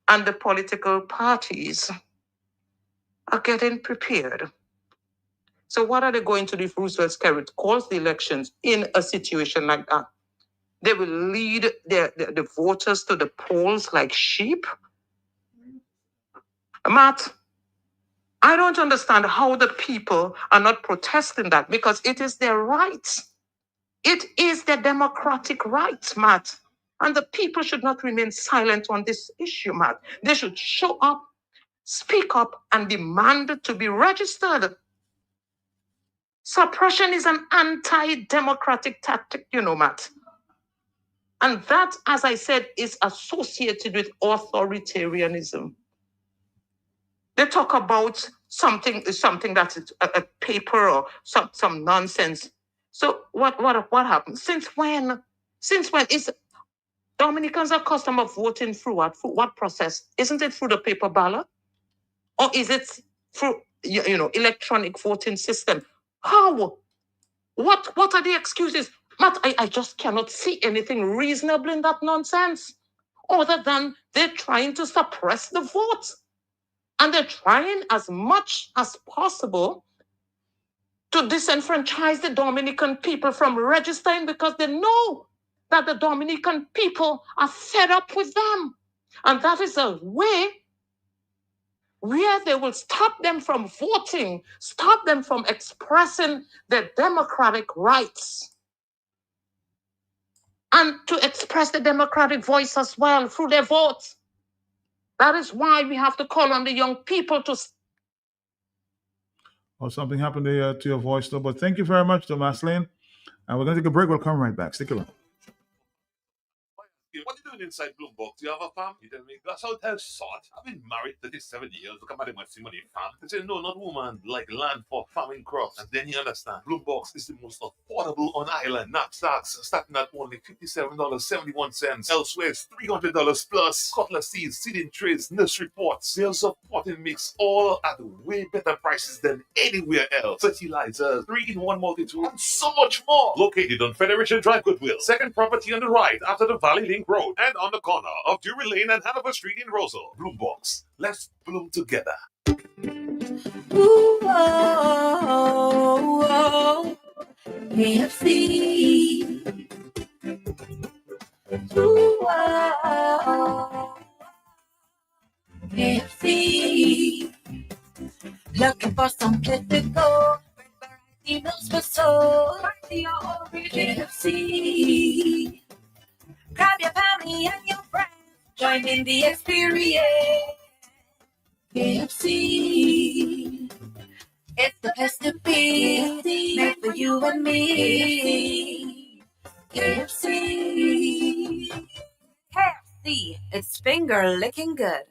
And the political parties are getting prepared. So what are they going to do if Roosevelt Skerry calls the elections in a situation like that? They will lead the voters to the polls like sheep? Matt, I don't understand how the people are not protesting that, because it is their right. It is their democratic right, Matt. And the people should not remain silent on this issue, Matt. They should show up, speak up, and demand to be registered. Suppression is an anti-democratic tactic, you know, Matt. And that, as I said, is associated with authoritarianism. They talk about something that is a paper or some nonsense. So what happens? Since when is Dominicans accustomed of voting through what? Through what process? Isn't it through the paper ballot? Or is it through electronic voting system? How? What are the excuses? Matt, I just cannot see anything reasonable in that nonsense, other than they're trying to suppress the vote. And they're trying as much as possible to disenfranchise the Dominican people from registering, because they know that the Dominican people are fed up with them. And that is a way where they will stop them from voting, stop them from expressing their democratic rights. And to express the democratic voice as well through their votes. That is why we have to call on the young people to... Oh, something happened to your voice, though. But thank you very much, Maslin. And we're going to take a break. We'll come right back. Stick around. What are you doing inside Bloomberg? Do you have a farm? You tell me, that's how it has sort. I've been married 37 years. Look at my money farm. They say, no, not woman, like land for farming crops. And then you understand, Bloombox is the most affordable on island. Knapsacks starting at only $57.71. Elsewhere, it's $300 plus. Cutlass seeds, seeding trays, nursery pots, sales of potting mix, all at way better prices than anywhere else. Fertilizers, 3-in-1 multi-tool, and so much more. Located on Federation Drive, Goodwill. Second property on the right after the Valley Link Road and on the corner of Drury Lane and Hanover Street in Rosal. Bloombox. Let's bloom together. Ooh, oh, oh, KFC. Ooh, oh, KFC. Looking for some place to go. Variety meals for soul. KFC. Grab your family and your friends. Join in the experience. KFC. It's the place to be. Made for you and me. KFC. KFC. It's finger licking good.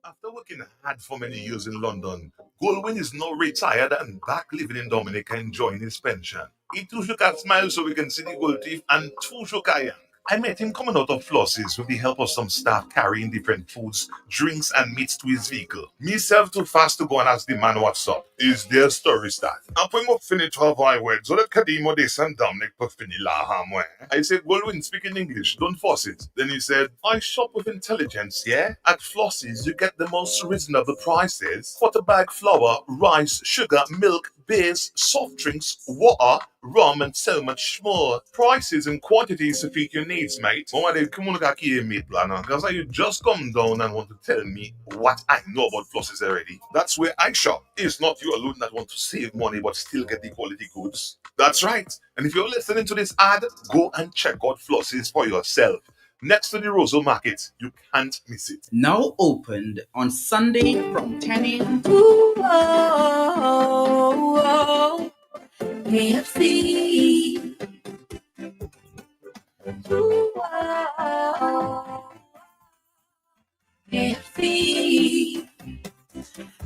After working hard for many years in London, Goldwyn is now retired and back living in Dominica enjoying his pension. He too shook a smile so we can see the gold teeth and too shook a young. I met him coming out of Floss's with the help of some staff carrying different foods, drinks, and meats to his vehicle. Myself too fast to go and ask the man what's up. Is their story start? Après moi fini travail ouais, so that Kadimo descend Dominic pour finir la hamwe. I said, Goldwyn, speak in English, don't force it. Then he said, I shop with intelligence, yeah? At Floss's, you get the most reasonable prices. Quarter bag flour, rice, sugar, milk, beers, soft drinks, water, rum, and so much more. Prices and quantities to fit your needs, mate. Mama, they come on here, mate, planner. Because you just come down and want to tell me what I know about Flosses already. That's where I shop. It's not you alone that want to save money but still get the quality goods. That's right. And if you're listening to this ad, go and check out Flosses for yourself. Next to the Rosal Market, you can't miss it. Now opened on Sunday from 10 a.m. Ooh, oh, oh, KFC. Ooh, oh, KFC.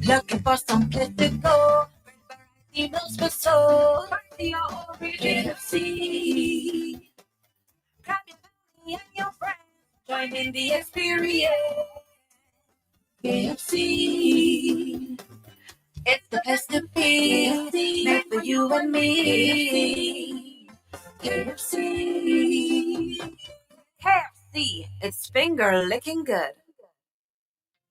Looking for some place to go. Meals for soul. KFC. Grab your family and your friends. Join in the experience. KFC. It's the best to be. Made for you and me. KFC. KFC, it's finger licking good.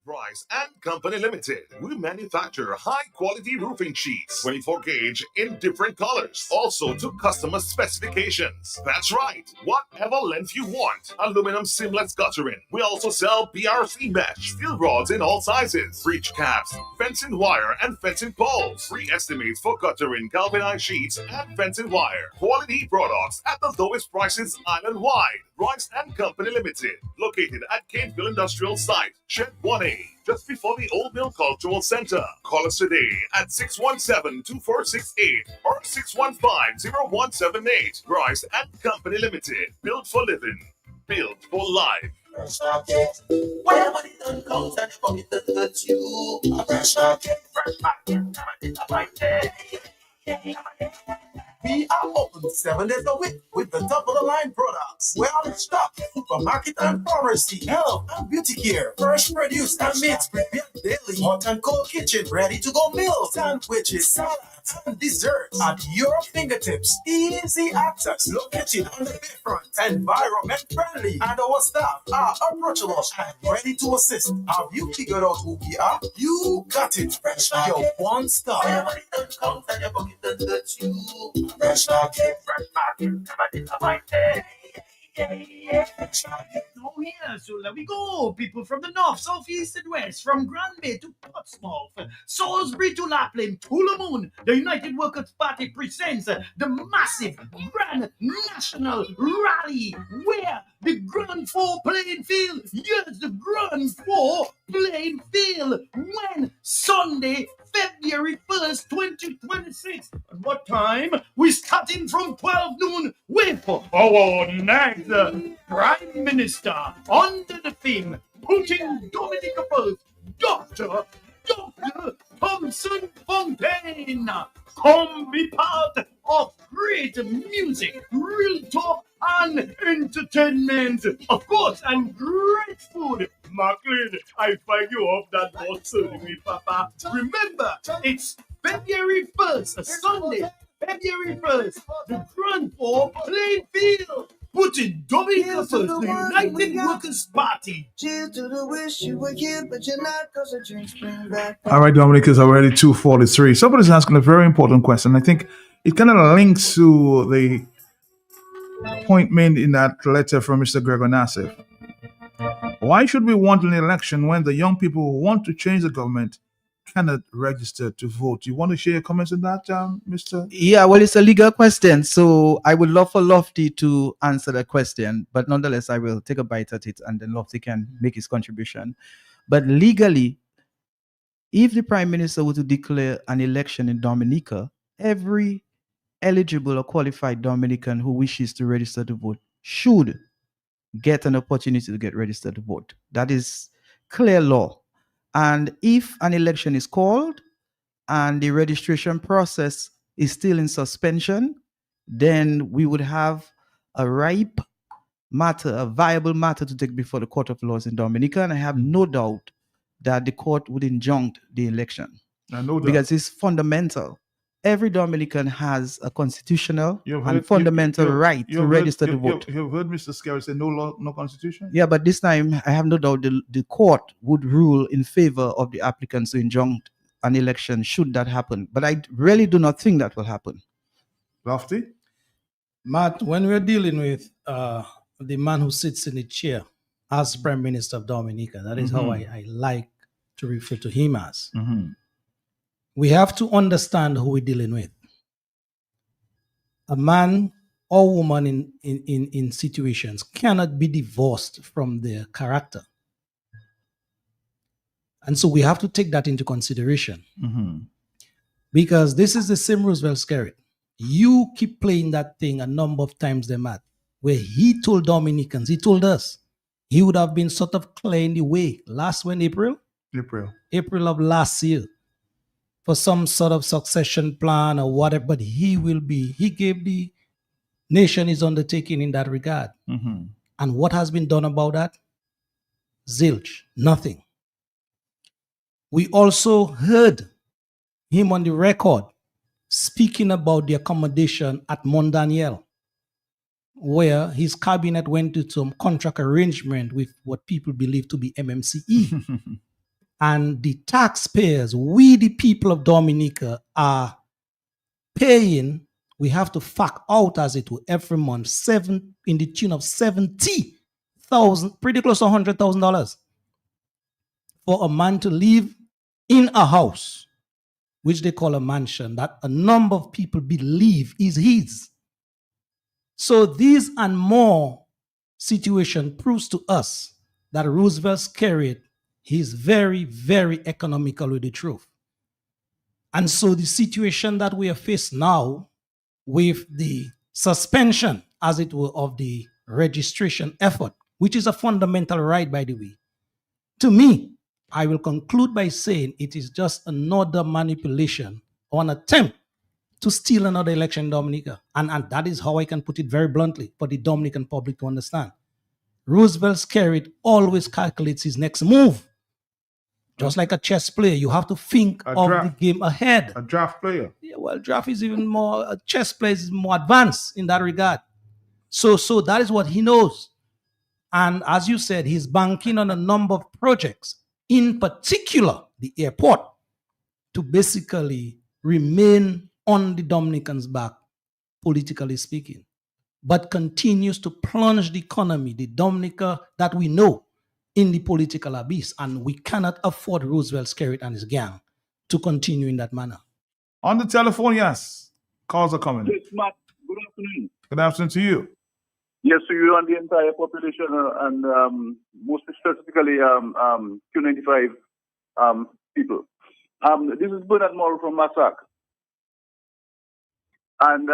Bryce and Company Limited. We manufacture high-quality roofing sheets, 24 gauge in different colors, also to customer specifications. That's right, whatever length you want. Aluminum seamless guttering. We also sell PRC mesh, steel rods in all sizes, breach caps, fencing wire, and fencing poles. Free estimates for guttering, galvanized sheets, and fencing wire. Quality products at the lowest prices island-wide. Bryce and Company Limited, located at Caneville Industrial Site, Shed 1A, just before the Old Mill Cultural Center. Call us today at 617-2468 or 615-0178. Bryce and Company Limited, built for living, built for life. Where money done comes and your pocket doesn't touch you. A fresh market, We are open 7 days a week with the top of the line products. We're on stock, supermarket and pharmacy, health and beauty care, fresh produce and meats prepared daily, hot and cold kitchen, ready to go meals, sandwiches, salads, and desserts at your fingertips. Easy access, located on the bayfront, environment friendly, and our staff are approachable and ready to assist. Have you figured out who we are? You got it, Fresh Market. Your one stop. Where money don't come and your pocket doesn't touch you. Fresh Market, never did a fight. Oh yeah, so there we go. People from the north, south, east, and west, from Grand Bay to Portsmouth, Salisbury to Lapland, Tullamoon, the United Workers' Party presents the massive Grand National Rally, where the Grand Four playing field, yes, the Grand Four playing field, when Sunday, February 1st, 2026. At what time? We're starting from 12 noon with our next Prime Minister under the theme, putting Dominica first, Dr. Thompson Fontaine. Come be part of great music, real talk, and entertainment. Of course, and great food. Macklin, I find you off that boat certainly, Papa. Remember, it's February 1st, a Sunday, February 1st, the Grand Four playing field. Putting Dominica first, the United Workers' Party. Cheers to the wish you were here, but you're not, cause the drinks bring back. All right, Dominic, is already 2:43. Somebody's asking a very important question. I think it kind of links to the point made in that letter from Mr. Gregor Nassif. Why should we want an election when the young people who want to change the government cannot register to vote? You want to share your comments on that, Mr.? Yeah, well, it's a legal question, so I would love for Lofty to answer the question, but nonetheless, I will take a bite at it, and then Lofty can make his contribution. But legally, if the Prime Minister were to declare an election in Dominica, every eligible or qualified Dominican who wishes to register to vote should get an opportunity to get registered to vote. That is clear law. And if an election is called and the registration process is still in suspension, then we would have a ripe matter, a viable matter to take before the Court of Laws in Dominica. And I have no doubt that the court would injunct the election. I know that. Because it's fundamental. Every Dominican has a constitutional and fundamental right to register to vote. You've heard Mr. Scary say no law, no constitution? Yeah, but this time I have no doubt the court would rule in favor of the applicants to injunct an election should that happen. But I really do not think that will happen. Lofty? Matt, when we're dealing with the man who sits in the chair as Prime Minister of Dominica, that is how I like to refer to him as. We have to understand who we're dealing with. A man or woman in situations cannot be divorced from their character. And so we have to take that into consideration. Because this is the same Roosevelt Skerrit. You keep playing that thing a number of times, there, Matt, where he told Dominicans, he told us, he would have been sort of clearing the way April of last year, for some sort of succession plan or whatever, but he gave the nation his undertaking in that regard. And what has been done about that? Zilch, nothing. We also heard him on the record speaking about the accommodation at Mont Daniel, where his cabinet went to some contract arrangement with what people believe to be MMCE. And the taxpayers, we the people of Dominica, are paying, we have to fork out, as it were, every month, in the tune of $70,000, pretty close to $100,000, for a man to live in a house, which they call a mansion, that a number of people believe is his. So these and more situation proves to us that Roosevelt Skerrit, he's very, very economical with the truth. And so the situation that we are faced now with the suspension, as it were, of the registration effort, which is a fundamental right, by the way, to me, I will conclude by saying it is just another manipulation or an attempt to steal another election in Dominica. And that is how I can put it very bluntly for the Dominican public to understand. Roosevelt Skerrit always calculates his next move. Just like a chess player, you have to think of the game ahead. A draft player. Yeah, well, draft is even more, a chess player is more advanced in that regard. So that is what he knows. And as you said, he's banking on a number of projects, in particular the airport, to basically remain on the Dominicans' back, politically speaking, but continues to plunge the economy, the Dominica that we know, in the political abyss. And we cannot afford Roosevelt Skerrit and his gang to continue in that manner. On the telephone, yes. Calls are coming. Yes, Matt. Good afternoon. Good afternoon to you. Yes, to you and the entire population, and most specifically Q95 people. This is Bernard Morrow from Massac. And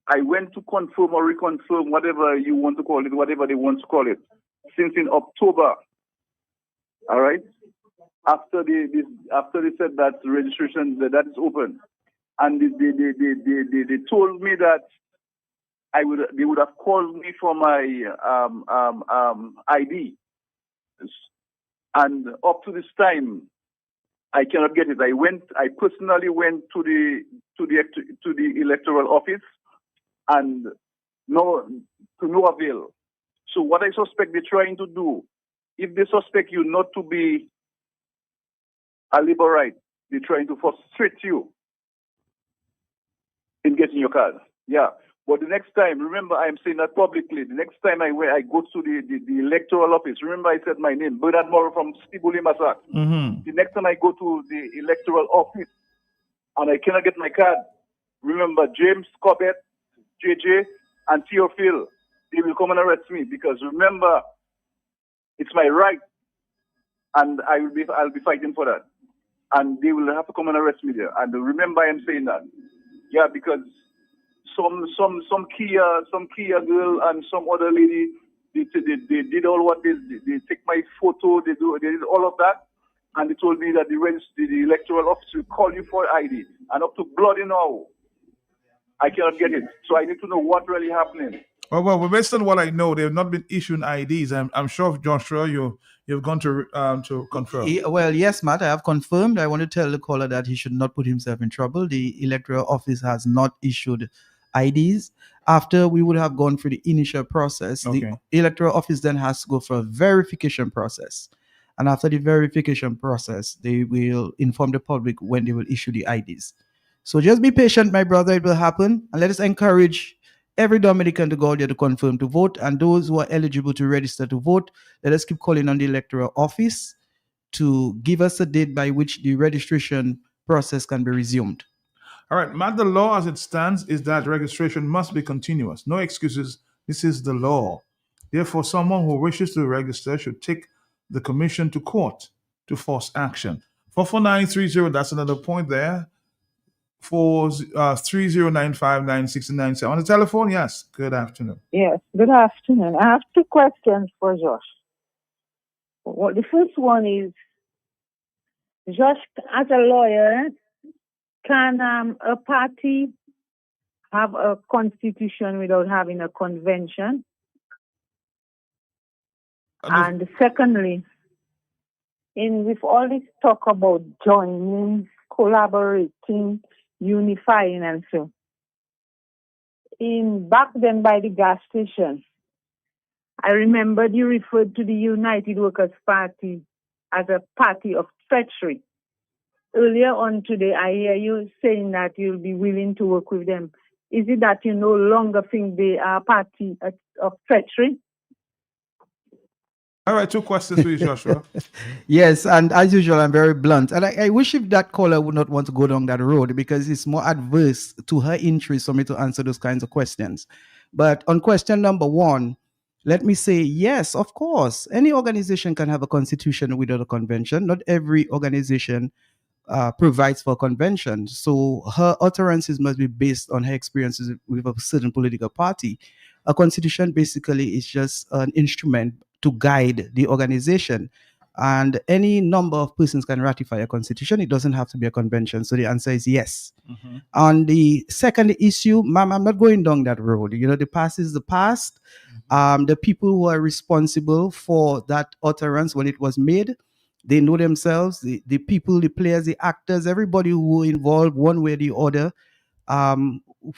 I went to confirm or reconfirm, whatever you want to call it, whatever they want to call it, since in October. All right? After they said that the registration, that is open. And they told me that they would have called me for my ID. And up to this time, I cannot get it. I personally went to the electoral office, and to no avail. So what I suspect they're trying to do, if they suspect you not to be a Labourite, they're trying to frustrate you in getting your card. Yeah. But the next time, remember, I'm saying that publicly, the next time I go to the electoral office, remember I said my name, Bernard Morrow from Stibuli Massac. The next time I go to the electoral office and I cannot get my card, remember James Corbett, JJ, and Theophil, they will come and arrest me, because remember, it's my right, and I'll be fighting for that. And they will have to come and arrest me there. And remember, I am saying that. Yeah, because some Kia girl and some other lady, they did all what they take my photo, they did all of that, and they told me that the electoral office will call you for ID, and up to bloody now, I cannot get it. So I need to know what really happening. Well, based on what I know, they have not been issuing IDs. I'm sure, Joshua, you've gone to confirm. Well, yes, Matt, I have confirmed. I want to tell the caller that he should not put himself in trouble. The electoral office has not issued IDs. After we would have gone through the initial process, the electoral office then has to go for a verification process. And after the verification process, they will inform the public when they will issue the IDs. So just be patient, my brother. It will happen. And let us encourage every Dominican to go out there to confirm to vote. And those who are eligible to register to vote, let us keep calling on the electoral office to give us a date by which the registration process can be resumed. All right, Matt, the law as it stands is that registration must be continuous. No excuses. This is the law. Therefore, someone who wishes to register should take the commission to court to force action. 44930, that's another point there. 30959697. On the telephone, yes. Good afternoon. Yes, good afternoon. I have two questions for Josh. Well, the first one is, Josh, as a lawyer, can a party have a constitution without having a convention? And secondly, with all this talk about joining, collaborating, unifying and so, back then by the gas station, I remember you referred to the United Workers' Party as a party of treachery. Earlier on today, I hear you saying that you'll be willing to work with them. Is it that you no longer think they are a party of treachery? All right, two questions for you, Joshua. Yes, and as usual, I'm very blunt. And I wish if that caller would not want to go down that road, because it's more adverse to her interest for me to answer those kinds of questions. But on question number one, let me say, yes, of course, any organization can have a constitution without a convention. Not every organization provides for a convention. So her utterances must be based on her experiences with a certain political party. A constitution basically is just an instrument to guide the organization. And any number of persons can ratify a constitution. It doesn't have to be a convention. So the answer is yes. Mm-hmm. On the second issue, ma'am, I'm not going down that road. You know, the past is the past. The people who are responsible for that utterance when it was made, they know themselves, the people, the players, the actors, everybody who were involved one way or the other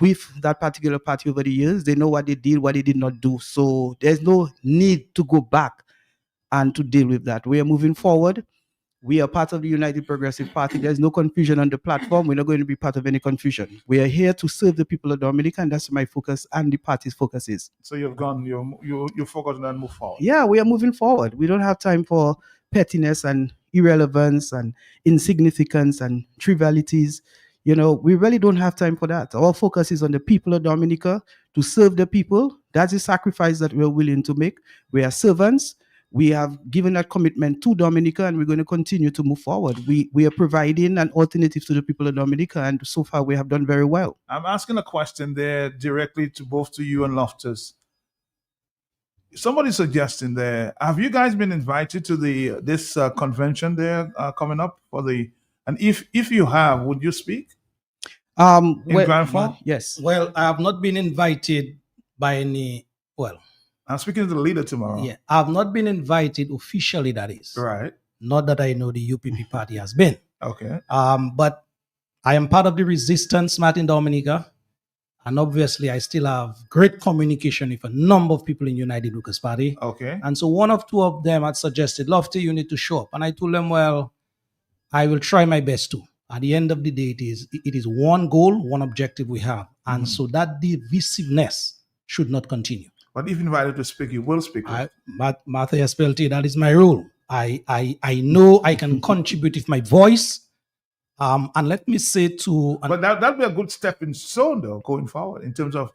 with that particular party over the years, they know what they did, what they did not do. So there's no need to go back and to deal with that. We are moving forward. We are part of the United Progressive Party. There's no confusion on the platform. We're not going to be part of any confusion. We are here to serve the people of Dominica, and that's my focus and the party's focus is. So you're focused on move forward. Yeah, we are moving forward. We don't have time for pettiness and irrelevance and insignificance and trivialities. You know, we really don't have time for that. Our focus is on the people of Dominica, to serve the people. That's the sacrifice that we're willing to make. We are servants. We have given that commitment to Dominica, and we're going to continue to move forward. We are providing an alternative to the people of Dominica, and so far we have done very well. I'm asking a question there directly to both to you and Loftus. Somebody suggesting there, have you guys been invited to this convention there coming up for the? And if you have, would you speak? In Grand Forks? Yes. Well, I have not been invited by any. Well, I'm speaking to the leader tomorrow. Yeah, I have not been invited officially. That is right. Not that I know the UPP party has been. Okay. But I am part of the resistance, Martin Dominica, and obviously I still have great communication with a number of people in United Workers Party. Okay. And so one of two of them had suggested, Lofty, you need to show up, and I told them, well, I will try my best to. At the end of the day, it is one goal, one objective we have, and so that divisiveness should not continue. But if invited to speak, you will speak. Martha Espelti, that is my rule. I know I can contribute with my voice. And let me say to... But that'll be a good stepping stone, though, going forward, in terms of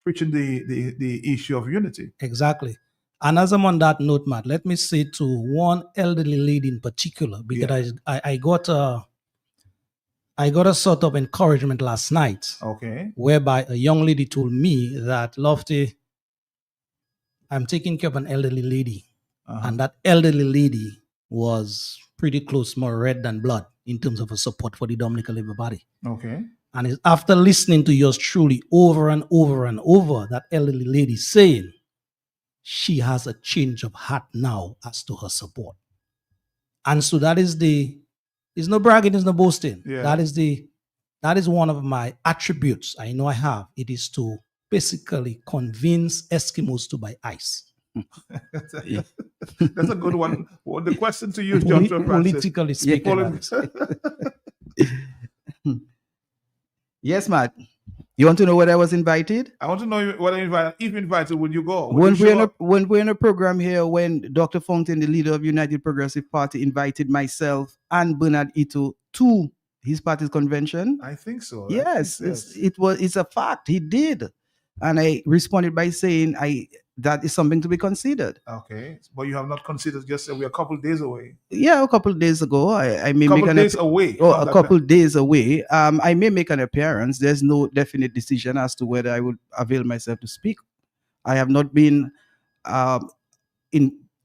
preaching the issue of unity. Exactly. And as I'm on that note, Matt, let me say to one elderly lady in particular, because I got a sort of encouragement last night. Okay. Whereby a young lady told me that, Lofty, I'm taking care of an elderly lady. And that elderly lady was pretty close, more red than blood in terms of her support for the Dominica Labour Party. Okay. And it's after listening to yours truly over and over and over, that elderly lady saying she has a change of heart now as to her support. And so that is it's no bragging, it's no boasting. Yeah. That is one of my attributes I know I have. It is to basically convince Eskimos to buy ice. That's a good one. Well, the question to you, Joshua Francis. Politically speaking. Yes, Matt. You want to know whether I was invited? I want to know whether if invited, would you go? When we're in a program here, when Dr. Fountain, the leader of United Progressive Party, invited myself and Bernard Ito to his party's convention. I think so. Yes, it's a fact. He did. And I responded by saying that is something to be considered. Okay. But you have not considered, just we're a couple of days away. Yeah, a couple of days ago. I may couple make days away. Oh, a couple of days away. I may make an appearance. There's no definite decision as to whether I would avail myself to speak. I have not been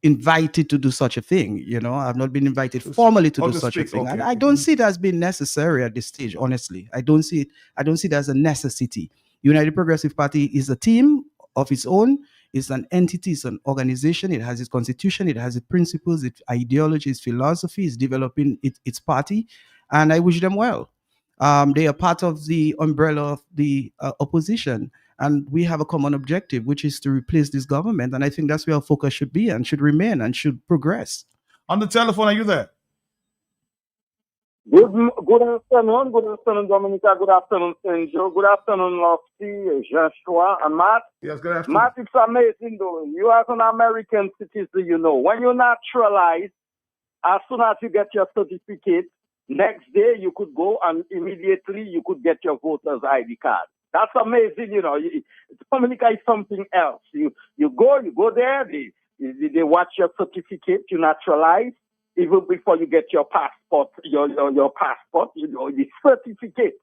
invited to do such a thing. I have not been invited formally to do such a thing. Okay. And I don't see it as being necessary at this stage, honestly. I don't see it as a necessity. United Progressive Party is a team of its own. It's an entity, it's an organization. It has its constitution, it has its principles, its ideology, its philosophy. It's developing its party, and I wish them well. They are part of the umbrella of the opposition, and we have a common objective, which is to replace this government. And I think that's where our focus should be and should remain and should progress. On the telephone, are you there? Good afternoon, Dominica. Good afternoon, St. Joe. Good afternoon, Lofty, Joshua, and Matt. Yes, good afternoon. Matt, it's amazing, though. You as an American citizen, when you naturalize, as soon as you get your certificate, next day you could go and immediately you could get your voter's ID card. That's amazing, Dominica is something else. You go there, they watch your certificate, you naturalize. Even before you get your passport, your passport, the certificate,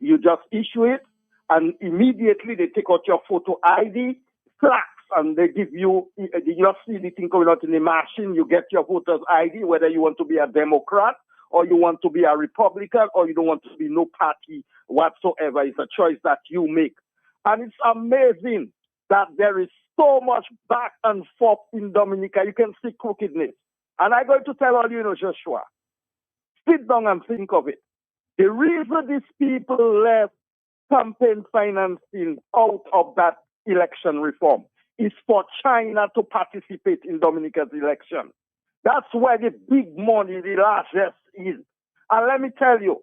you just issue it, and immediately they take out your photo ID, flags, and they give you just see the thing coming out in the machine. You get your voter's ID, whether you want to be a Democrat or you want to be a Republican or you don't want to be no party whatsoever. It's a choice that you make, and it's amazing that there is so much back and forth in Dominica. You can see crookedness. And I'm going to tell all Joshua, sit down and think of it. The reason these people left campaign financing out of that election reform is for China to participate in Dominica's election. That's where the big money, the largest is. And let me tell you,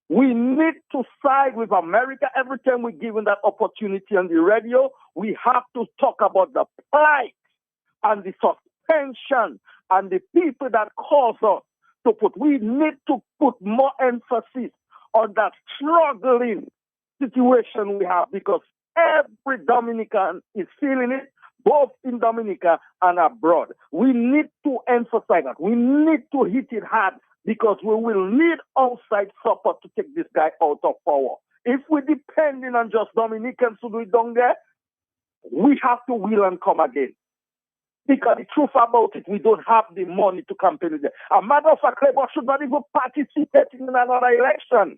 we need to side with America. Every time we're given that opportunity on the radio, we have to talk about the plight and the suspension and the people that cause us to we need to put more emphasis on that struggling situation we have, because every Dominican is feeling it, both in Dominica and abroad. We need to emphasize that. We need to hit it hard, because we will need outside support to take this guy out of power. If we're depending on just Dominicans to do it down there, we have to will and come again. Because the truth about it, we don't have the money to campaign with them. A matter of fact, Labour should not even participate in another election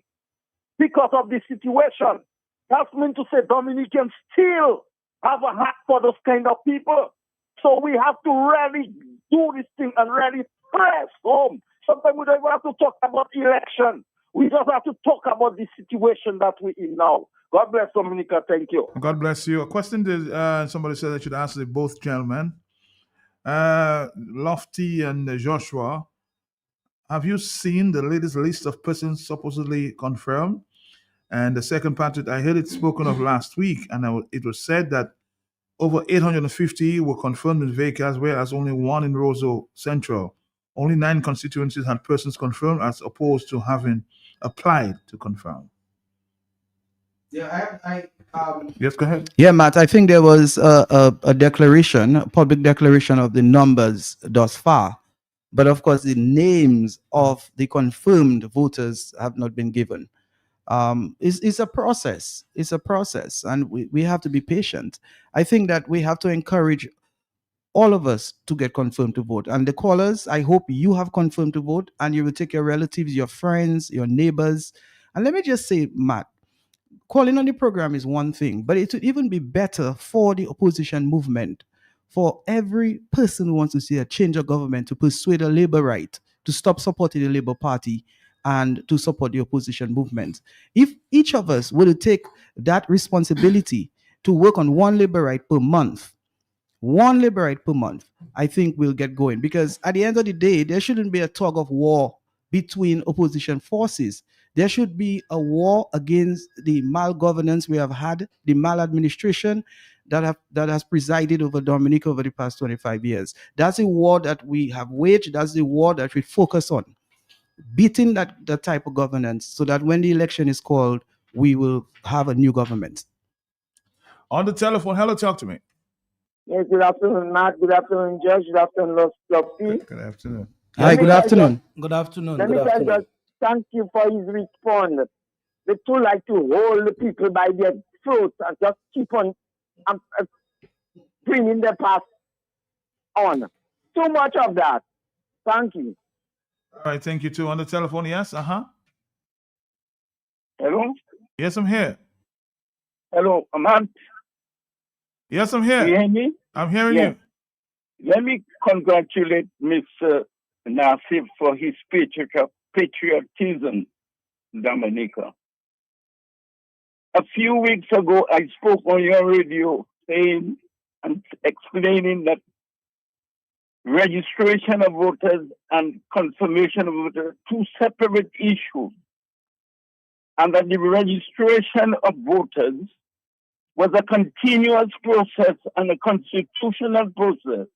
because of the situation. That's meant to say Dominicans still have a heart for those kind of people. So we have to really do this thing and really press home. Sometimes we don't even have to talk about election. We just have to talk about the situation that we're in now. God bless Dominica. Thank you. God bless you. A question that somebody said I should ask both gentlemen. Lofty and Joshua, have you seen the latest list of persons supposedly confirmed? And the second part, I heard it spoken of last week, and it was said that over 850 were confirmed in Vegas, whereas only one in Roseau Central. Only 9 constituencies had persons confirmed, as opposed to having applied to confirm. Yeah, Yes, go ahead. Yeah, Matt, I think there was a declaration, a public declaration of the numbers thus far. But of course, the names of the confirmed voters have not been given. It's a process. It's a process, and we have to be patient. I think that we have to encourage all of us to get confirmed to vote. And the callers, I hope you have confirmed to vote, and you will take your relatives, your friends, your neighbors. And let me just say, Matt, calling on the program is one thing, but it would even be better for the opposition movement, for every person who wants to see a change of government, to persuade a Labour right to stop supporting the Labour Party and to support the opposition movement. If each of us were to take that responsibility to work on one Labour right per month, one Liberite per month, I think we'll get going. Because at the end of the day, there shouldn't be a tug of war between opposition forces. There should be a war against the malgovernance we have had, the maladministration that has presided over Dominica over the past 25 years. That's a war that we have waged. That's the war that we focus on, beating that type of governance, so that when the election is called, we will have a new government. On the telephone, hello, talk to me. Yes, good afternoon, Matt. Good afternoon, Judge. Good afternoon, Lofty. Good afternoon. Hi, good afternoon. Good afternoon. Let me Good tell afternoon. you, thank you for his response. They too like to hold the people by their throats and just keep on bringing their past on. Too much of that. Thank you. All right, thank you too. On the telephone, yes, Hello? Yes, I'm here. Hello, Matt. Yes, I'm here. You hear me? I'm hearing Yes. you. Let me congratulate Mr. Nassif for his patriotism, Dominica. A few weeks ago, I spoke on your radio saying and explaining that registration of voters and confirmation of voters are two separate issues, and that the registration of voters was a continuous process and a constitutional process.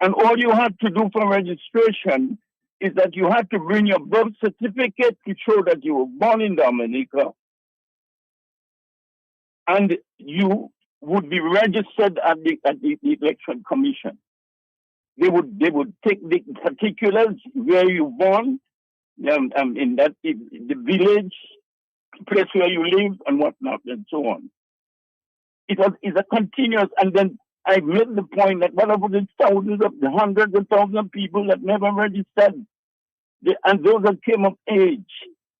And all you had to do for registration is that you had to bring your birth certificate to show that you were born in Dominica, and you would be registered at the election commission. They would take the particulars where you born, in the village, place where you live, and whatnot, and so on. It's a continuous, and then I made the point that what about the hundreds of thousands of people that never registered, and those that came of age?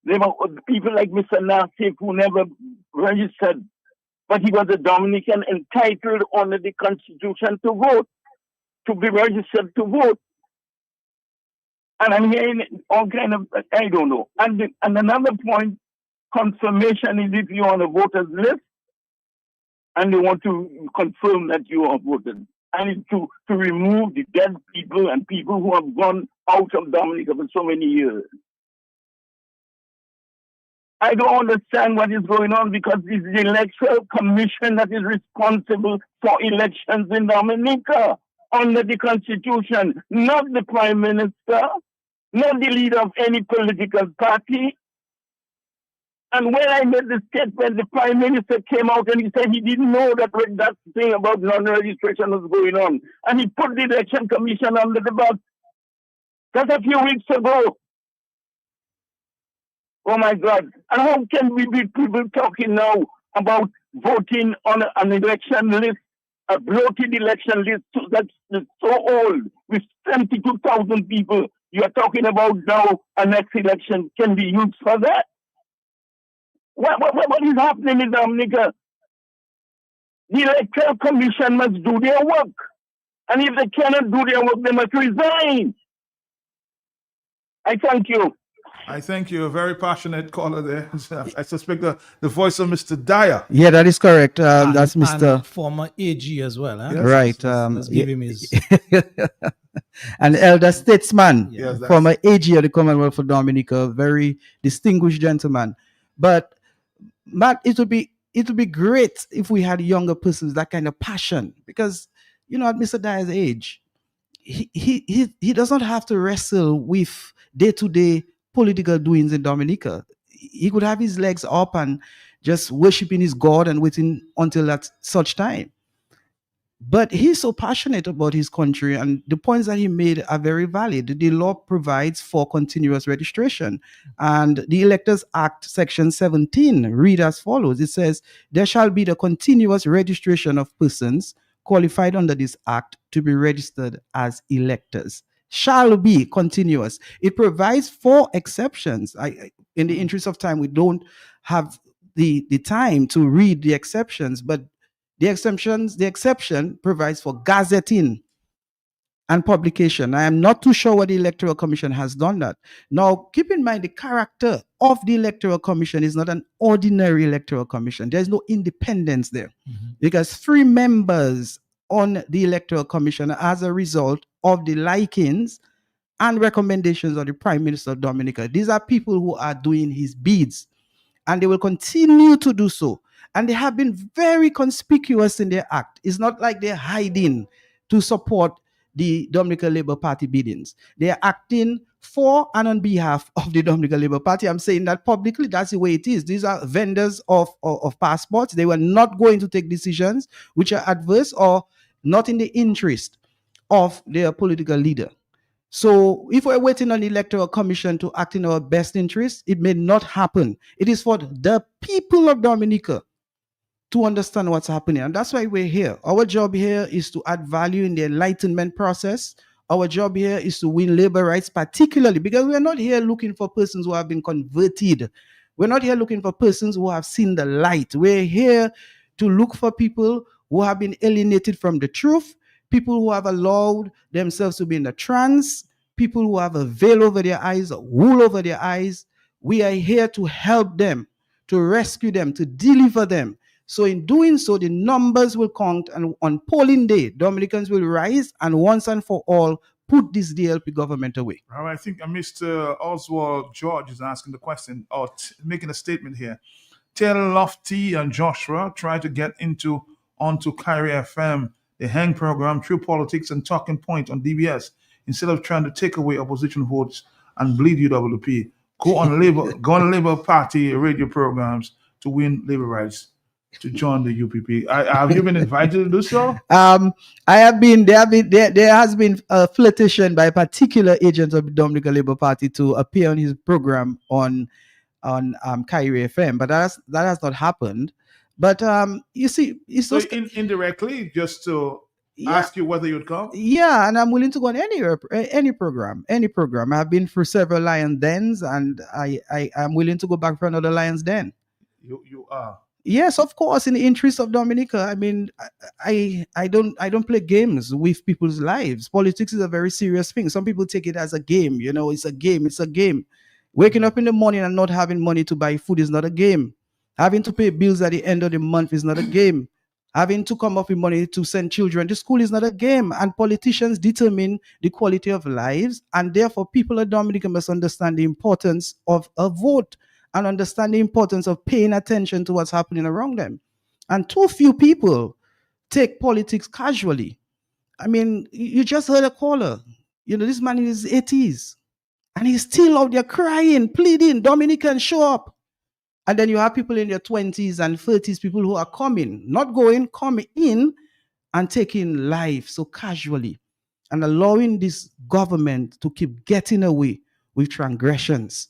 There were people like Mr. Nassif who never registered, but he was a Dominican entitled under the Constitution to vote, to be registered to vote. And I'm hearing all kind of, I don't know. And another point, confirmation is if you're on a voter's list and they want to confirm that you are voted. And to remove the dead people and people who have gone out of Dominica for so many years. I don't understand what is going on, because it's the Electoral Commission that is responsible for elections in Dominica under the Constitution, not the Prime Minister, not the leader of any political party. And when I made the statement, the Prime Minister came out and he said he didn't know that thing about non-registration was going on. And he put the Election Commission under the bus. That's a few weeks ago. Oh my God. And how can we be people talking now about voting on an election list, a bloated election list that's so old, with 72,000 people? You are talking about now a next election can be used for that? What is happening in Dominica? The Electoral Commission must do their work. And if they cannot do their work, they must resign. I thank you. I thank you. A very passionate caller there. I suspect the voice of Mr. Dyer. Yeah, that is correct. That's Mr. And former AG as well. Huh? Yes. Right. Let's give him his. An elder statesman, Yes, that's- former AG of the Commonwealth of Dominica, very distinguished gentleman. But Matt, it would be great if we had younger persons that kind of passion, because at Mr. Dyer's age, he does not have to wrestle with day-to-day political doings in Dominica. He could have his legs up and just worshiping his God and waiting until that such time. But he's so passionate about his country, and the points that he made are very valid. The law provides for continuous registration, and the Electors Act, Section 17, read as follows. It says, there shall be the continuous registration of persons qualified under this act to be registered as electors. Shall be continuous. It provides for exceptions. In the interest of time, we don't have the time to read the exceptions, but the exception provides for gazetting and publication. I am not too sure what the Electoral Commission has done that. Now, keep in mind the character of the Electoral Commission is not an ordinary Electoral Commission. There's no independence there, because 3 members on the Electoral Commission as a result of the likings and recommendations of the Prime Minister of Dominica. These are people who are doing his bids, and they will continue to do so. And they have been very conspicuous in their act. It's not like they're hiding to support the Dominica Labour Party biddings. They are acting for and on behalf of the Dominica Labour Party. I'm saying that publicly. That's the way it is. These are vendors of passports. They were not going to take decisions which are adverse or not in the interest of their political leader. So if we're waiting on the Electoral Commission to act in our best interest, it may not happen. It is for the people of Dominica to understand what's happening. And that's why we're here. Our job here is to add value in the enlightenment process. Our job here is to win labor rights, particularly because we're not here looking for persons who have been converted. We're not here looking for persons who have seen the light. We're here to look for people who have been alienated from the truth, people who have allowed themselves to be in a trance, people who have a veil over their eyes, a wool over their eyes. We are here to help them, to rescue them, to deliver them. So in doing so, the numbers will count, and on polling day, Dominicans will rise and once and for all put this DLP government away. All right, I think Mr. Oswald George is asking the question or making a statement here. Tell Lofty and Joshua try to get onto Kyrie FM, the Hang program, True Politics and Talking Point on DBS, instead of trying to take away opposition votes and bleed UWP. Go on Labour Party radio programs to win labor rights, to join the UPP. Have you been invited to do so? I have been. There has been a flirtation by a particular agent of the Dominica Labour Party to appear on his program on Kyrie FM, but that has not happened. But you see, it's so indirectly just to ask you whether you'd come. Yeah, and I'm willing to go on any program. I have been through several Lions Dens, and I am willing to go back for another Lions Den. You are. Yes, of course, in the interest of Dominica. I mean, I don't play games with people's lives. Politics is a very serious thing. Some people take it as a game. You know, it's a game. It's a game. Waking up in the morning and not having money to buy food is not a game. Having to pay bills at the end of the month is not a game. Having to come up with money to send children to school is not a game. And politicians determine the quality of lives. And therefore, people of Dominica must understand the importance of a vote and understand the importance of paying attention to what's happening around them. And too few people take politics casually. I mean, you just heard a caller. You know, this man in his 80s. And he's still out there crying, pleading, Dominicans, show up. And then you have people in their 20s and 30s, people who are coming, not going, coming in and taking life so casually and allowing this government to keep getting away with transgressions.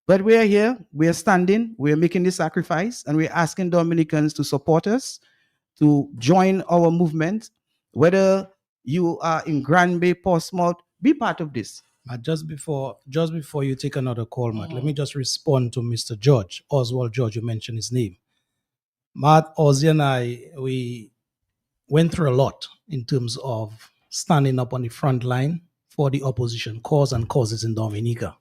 But we are here, we are standing, we are making this sacrifice, and we're asking Dominicans to support us, to join our movement. Whether you are in Grand Bay, Portsmouth, be part of this. Just before you take another call, Matt, let me just respond to Mr. George, Oswald George, you mentioned his name. Matt, Ozzy and I, we went through a lot in terms of standing up on the front line for the opposition cause and causes in Dominica.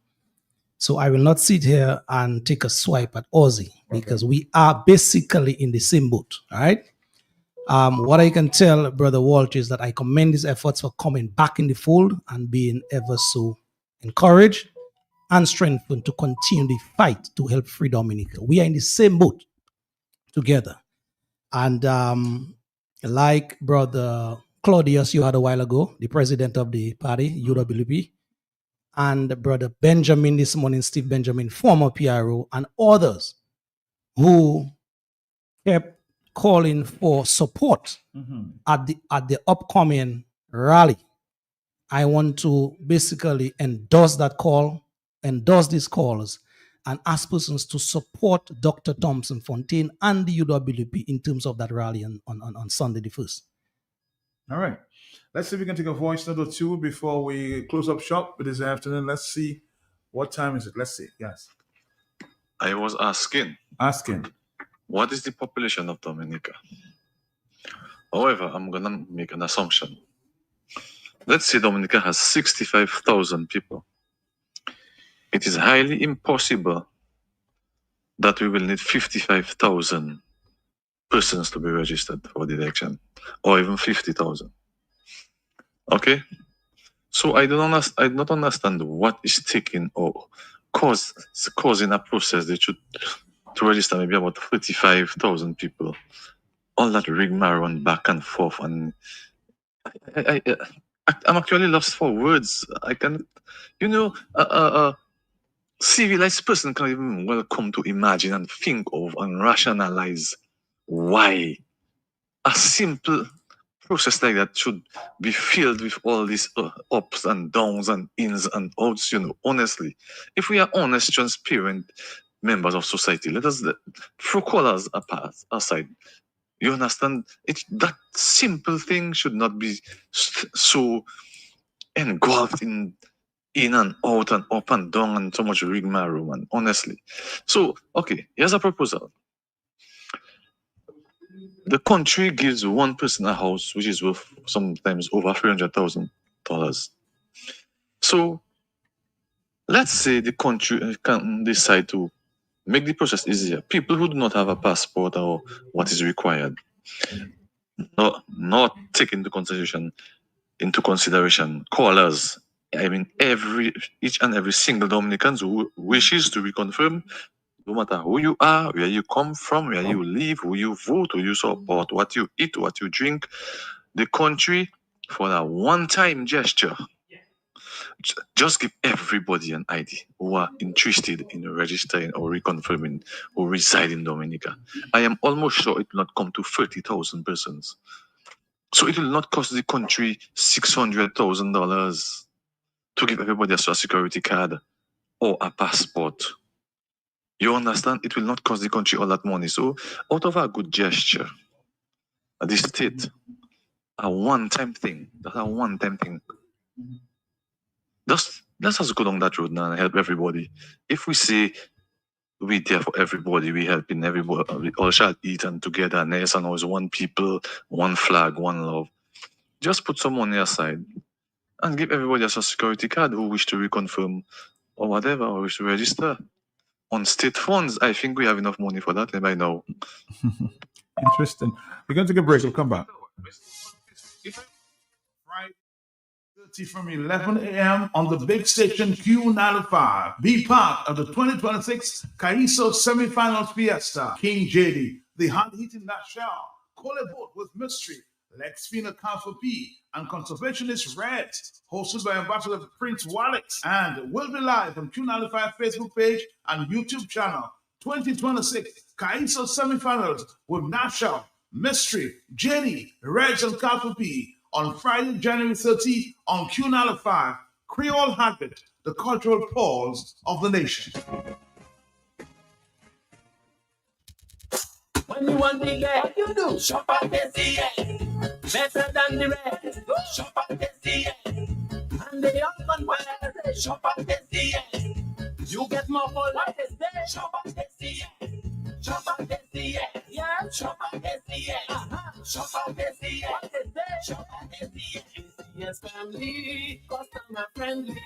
So I will not sit here and take a swipe at Ozzy because we are basically in the same boat, all right? What I can tell Brother Walsh is that I commend his efforts for coming back in the fold and being ever so encouraged and strengthened to continue the fight to help free Dominica. We are in the same boat together. And like Brother Claudius you had a while ago, the president of the party, UWP, and Brother Benjamin this morning, Steve Benjamin, former PRO, and others who kept calling for support at the upcoming rally. I want to basically endorse that call, endorse these calls, and ask persons to support Dr. Thompson Fontaine and the UWP in terms of that rally on Sunday the 1st. All right. Let's see if we can take a voice note or two before we close up shop this afternoon. Let's see. What time is it? Let's see. Yes. I was asking. What is the population of Dominica? However, I'm going to make an assumption. Let's say Dominica has 65,000 people. It is highly impossible that we will need 55,000 persons to be registered for the election, or even 50,000. Okay? So I do not understand what is taking or causing a process that should to register maybe about 35,000 people. All that rigmarole back and forth, and I'm actually lost for words. I can, you know, civilized person can even welcome to imagine and think of and rationalize why a simple process like that should be filled with all these ups and downs and ins and outs. You know, honestly, if we are honest, transparent members of society, let us throw colors aside. You understand? That simple thing should not be so engulfed in and out and up and down and so much rigmarole, man. Honestly. So, okay, here's a proposal. The country gives one person a house, which is worth sometimes over $300,000. So, let's say the country can decide to make the process easier. People who do not have a passport or what is required, not take into consideration callers. I mean, each and every single Dominican who wishes to reconfirm, no matter who you are, where you come from, where you live, who you vote, who you support, what you eat, what you drink, the country, for a one-time gesture, just give everybody an ID who are interested in registering or reconfirming or reside in Dominica. I am almost sure it will not come to 30,000 persons. So it will not cost the country $600,000 to give everybody a social security card or a passport. You understand? It will not cost the country all that money. So out of a good gesture, the state, a one-time thing, that's a one-time thing. Let's just go down that road now and help everybody. If we say we there for everybody, we helping everybody, we all shall eat and togetherness and always one people, one flag, one love. Just put some money aside and give everybody a social security card who wish to reconfirm or whatever, or wish to register. On state funds, I think we have enough money for that by now. Interesting. We're going to take a break. We'll come back. Friday, 30 from 11 a.m. on the big station Q95. Be part of the 2026 Caiso Semifinals Fiesta. King JD, the hard-hitting Nashal, Cole Boat with Mystery, Lex Fina Council P, and Conservationist Red, hosted by Ambassador Prince Wallace, and will be live on Q95 Facebook page and YouTube channel. 2026 Caiso Semifinals with Nashal, Mystery, Jenny, Reg, and Council P on Friday, January 30 on Q95, Creole Heartbeat, the cultural pulse of the nation. When you want the guy, what you do? Shop at SDA. Better than the rest. Shop at SDA. And the open wear. Shop at SDA. You get more for life. Shop at SDA. Shop at SDA. Yeah. Shop at SDA. Shop at SDA. What is that? Shop at SDA. Yes, family, customer friendly.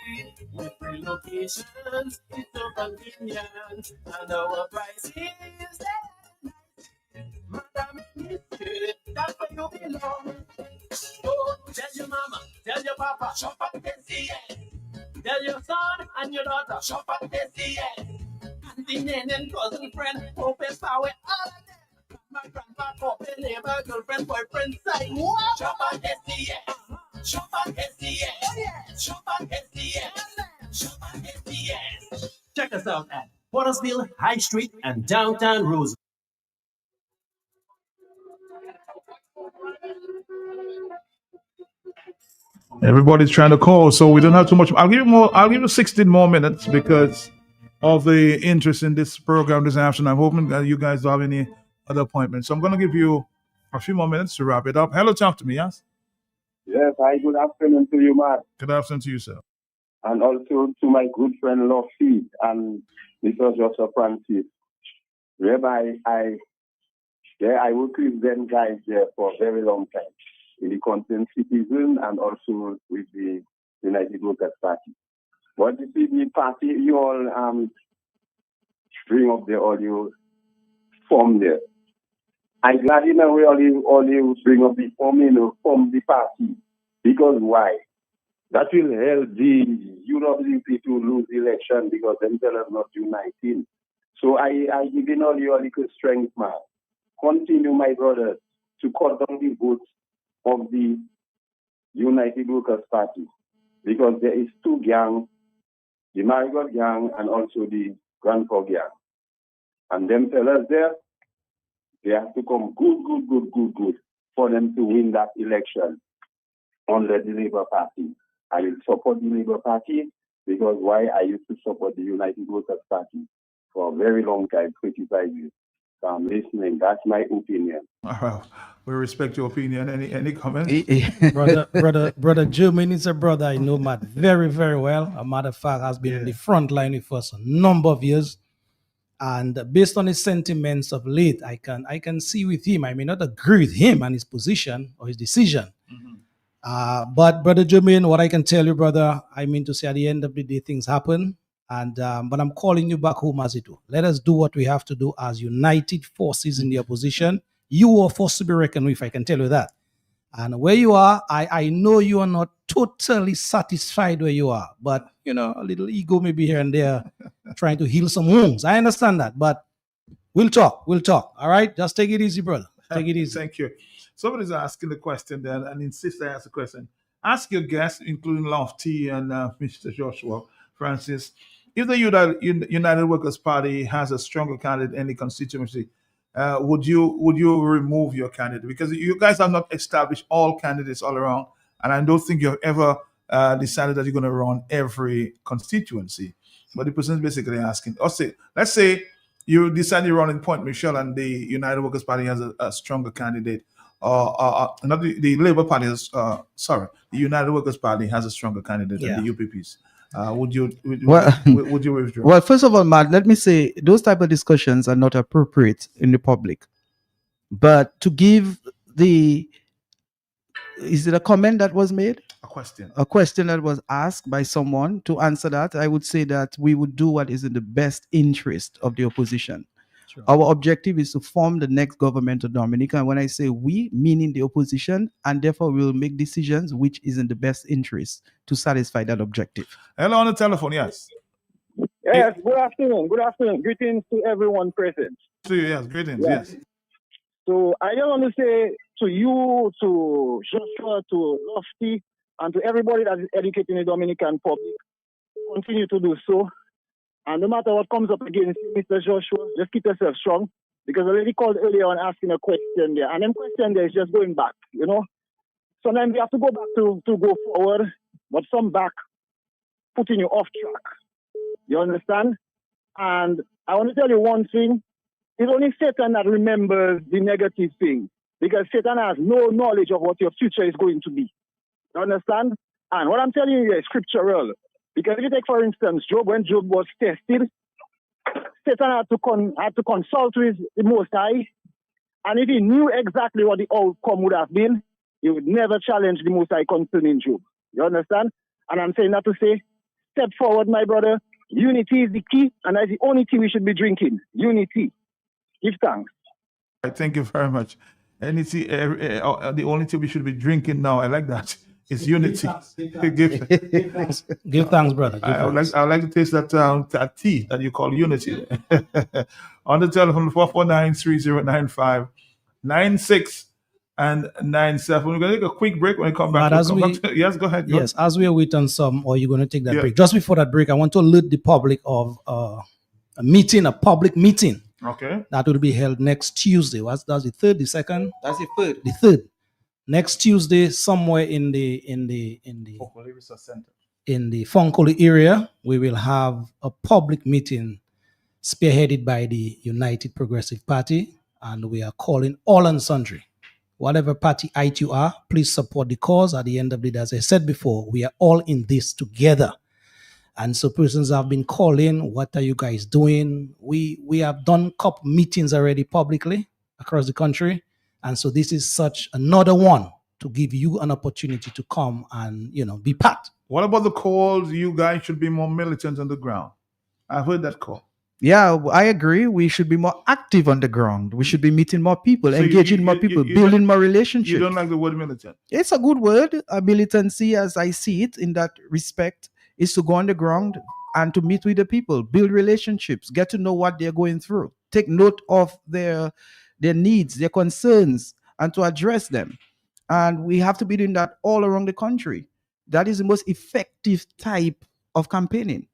With free locations, it's so convenient. And our price is there. Madam, that's where you belong. Oh, tell your mama, tell your papa, shop at SDA. Tell your son and your daughter, shop at SDA. And the name and cousin friend, open power, all of them. My grandpa, open neighbor, girlfriend, boyfriend, side. Shop at SDA. Shop at SDA. Oh, yeah. Shop at SDA. Shop at SDA. Check us out at Pottersville, High Street, and downtown Roosevelt. Everybody's trying to call, so we don't have too much. I'll give you 16 more minutes because of the interest in this program this afternoon. I'm hoping that you guys don't have any other appointments. So I'm going to give you a few more minutes to wrap it up. Hello, talk to me, yes? Yes, hi, good afternoon to you, Matt. Good afternoon to you, sir. And also to my good friend Lofi and Mr. Joseph Francis. Whereby I work with them guys there for a very long time in the Concerned Citizen and also with the United Workers Party. But you see, the party you all bring up there, all you form there. I'm glad in a way all you bring up the from the party. Because why? That will help the UWP to lose the election because themselves are not uniting. So I give in all your little strength, man. Continue, my brothers, to cut down the votes of the United Workers' Party. Because there is two gangs, the Marigot gang and also the Grandpa gang. And them fellas there, they have to come good for them to win that election under the Labour Party. I will support the Labour Party because why? I used to support the United Workers' Party for a very long time, 25 years. So I'm listening. That's my opinion. We respect your opinion. Any comments? brother German is a brother I know Matt very, very well. A matter of fact, has been in the front line with us a number of years. And based on his sentiments of late, I can see with him. I may not agree with him and his position or his decision. But brother Jermaine, what I can tell you, brother, I mean to say at the end of the day, things happen. And but I'm calling you back home as it do. Let us do what we have to do as united forces in the opposition. You are forced to be reckoned with, I can tell you that. And where you are, I know you are not totally satisfied where you are, but you know, a little ego maybe here and there, trying to heal some wounds. I understand that, but we'll talk. All right, just take it easy, brother. Take it easy. Thank you. Somebody's asking the question then, and insist I ask the question. Ask your guests, including Lofty and Mr. Joshua Francis, if the United Workers' Party has a stronger candidate in the constituency, would you remove your candidate? Because you guys have not established all candidates all around, and I don't think you've ever decided that you're going to run every constituency. But the person is basically asking, let's say you decide you're running Point Michelle and the United Workers' Party has a stronger candidate, not the Labour Party has, the United Workers' Party has a stronger candidate than the UPPs. Would you withdraw? Well, first of all, Matt, let me say those type of discussions are not appropriate in the public. But to give is it a comment that was made? A question that was asked by someone. To answer that, I would say that we would do what is in the best interest of the opposition. Sure. Our objective is to form the next government of Dominica. And when I say we, meaning the opposition, and therefore we will make decisions which is in the best interest to satisfy that objective. Hello on the telephone, yes. Yes, good afternoon. Good afternoon. Greetings to everyone present. To you, yes, greetings, yes. So I just want to say to you, to Joshua, to Lofty, and to everybody that is educating the Dominican public, continue to do so. And no matter what comes up against you, Mr. Joshua, just keep yourself strong. Because I already called earlier on asking a question there. And then question there is just going back, you know. Sometimes we have to go back to go forward, but some back putting you off track. You understand? And I want to tell you one thing. It's only Satan that remembers the negative thing. Because Satan has no knowledge of what your future is going to be. You understand? And what I'm telling you is scriptural. Because if you take, for instance, Job, when Job was tested, Satan had to consult with the Most High. And if he knew exactly what the outcome would have been, he would never challenge the Most High concerning Job. You understand? And I'm saying that to say, step forward, my brother. Unity is the key, and that's the only tea we should be drinking. Unity. Give thanks. Thank you very much. The only tea we should be drinking now, I like that. It's unity. Give thanks, brother. I would like to taste that tea that you call unity. On the telephone, 449-3095-96 and 97. We're going to take a quick break when we come back. Yes, go ahead. Yes, as we are waiting some, or you're going to take that break. Just before that break, I want to alert the public of a public meeting. Okay. That will be held next Tuesday. That's the third, the second? That's the third. The third. Next Tuesday, somewhere in the Fonkoli area, we will have a public meeting spearheaded by the United Progressive Party, and we are calling all and sundry. Whatever party height you are, please support the cause. At the end of the day, as I said before, we are all in this together. And so persons have been calling, what are you guys doing? We have done couple meetings already publicly across the country. And so this is such another one to give you an opportunity to come and, be part. What about the calls? You guys should be more militant on the ground. I've heard that call. Yeah, I agree. We should be more active on the ground. We should be meeting more people, engaging more people, building more relationships. You don't like the word militant? It's a good word. Militancy, as I see it in that respect, is to go on the ground and to meet with the people, build relationships, get to know what they're going through, take note of their needs, their concerns, and to address them. And we have to be doing that all around the country. That is the most effective type of campaigning.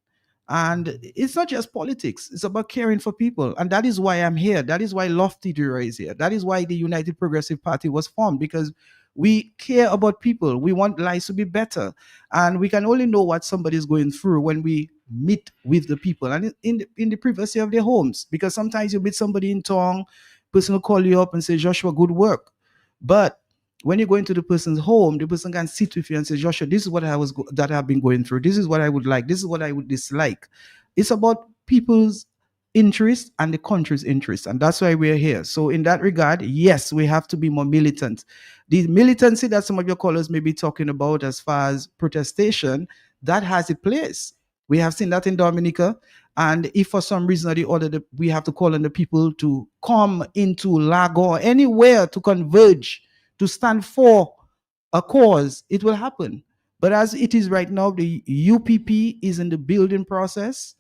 And it's not just politics, it's about caring for people. And that is why I'm here. That is why Lofty Dura is here. That is why the United Progressive Party was formed, because we care about people. We want lives to be better. And we can only know what somebody is going through when we meet with the people and in the privacy of their homes. Because sometimes you meet somebody in town, person will call you up and say, Joshua, good work. But when you go into the person's home, the person can sit with you and say, Joshua, this is what that I've been going through. This is what I would like. This is what I would dislike. It's about people's interest and the country's interest. And that's why we're here. So in that regard, yes, we have to be more militant. The militancy that some of your callers may be talking about as far as protestation, that has a place. We have seen that in Dominica. And if for some reason or the other, we have to call on the people to come into Lago or anywhere to converge, to stand for a cause, it will happen. But as it is right now, the UPP is in the building process.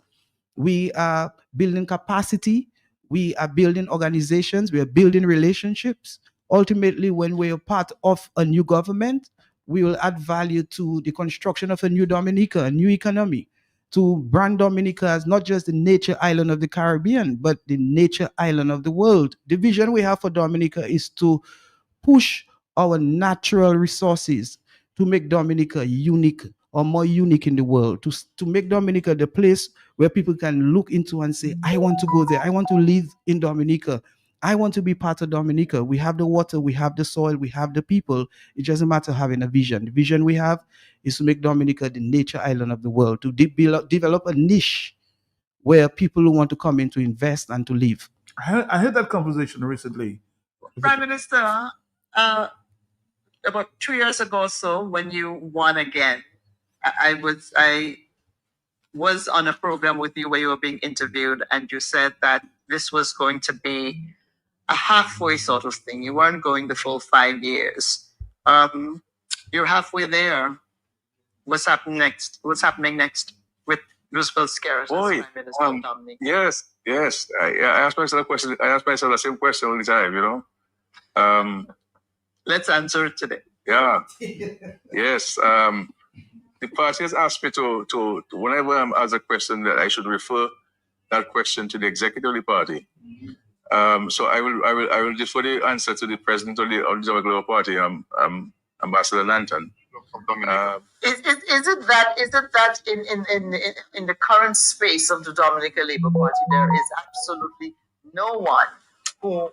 We are building capacity. We are building organizations. We are building relationships. Ultimately, when we are part of a new government, we will add value to the construction of a new Dominica, a new economy, to brand Dominica as not just the nature island of the Caribbean, but the nature island of the world. The vision we have for Dominica is to push our natural resources to make Dominica unique or more unique in the world, to make Dominica the place where people can look into and say, I want to go there. I want to live in Dominica. I want to be part of Dominica. We have the water, we have the soil, we have the people. It doesn't matter having a vision. The vision we have is to make Dominica the nature island of the world, to develop a niche where people who want to come in to invest and to live. I had that conversation recently. Prime Minister, about 2 years ago or so, when you won again, I was on a program with you where you were being interviewed, and you said that this was going to be a halfway sort of thing. You weren't going the full 5 years. You're halfway there. What's happening next? What's happening next with Roosevelt Skerrit as Prime Minister of Dominica? Yes. I ask myself a question. I ask myself the same question all the time, you know. Let's answer it today. Yeah. Yes. The party has asked me to whenever I'm asked a question, that I should refer that question to the executive of the party. So I will defer the answer to the president of the Dominican Party, Ambassador Lanton. Is it that in the current space of the Dominican Labour Party, there is absolutely no one who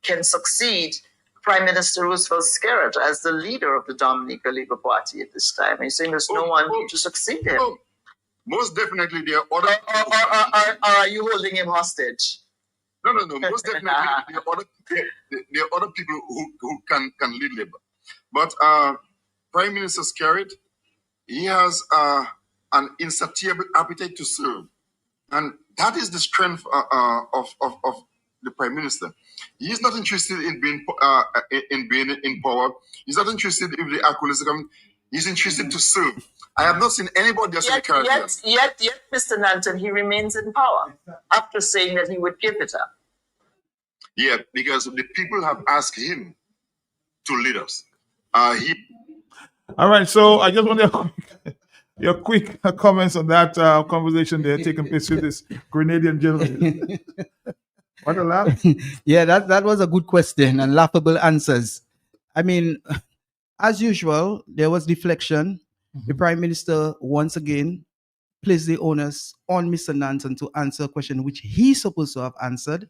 can succeed Prime Minister Roosevelt Skerrit as the leader of the Dominican Labour Party at this time? Are you saying there's no one to succeed him? Most definitely, there are other. Or are you holding him hostage? No. Most definitely, there are other people who can lead Labour. But Prime Minister Skerrit, he has an insatiable appetite to serve, and that is the strength of the Prime Minister. He is not interested in being in power. He's not interested in the accolades. He's interested to serve. I have not seen anybody else in the Caribbean. Yet, Mr. Nanton, he remains in power after saying that he would give it up. Yeah, because the people have asked him to lead us. All right, so I just want your quick comments on that conversation there taking place with this Grenadian gentleman. What a laugh. Yeah, that was a good question and laughable answers. I mean, as usual, there was deflection. The Prime Minister once again placed the onus on Mr. Nanton to answer a question which he's supposed to have answered.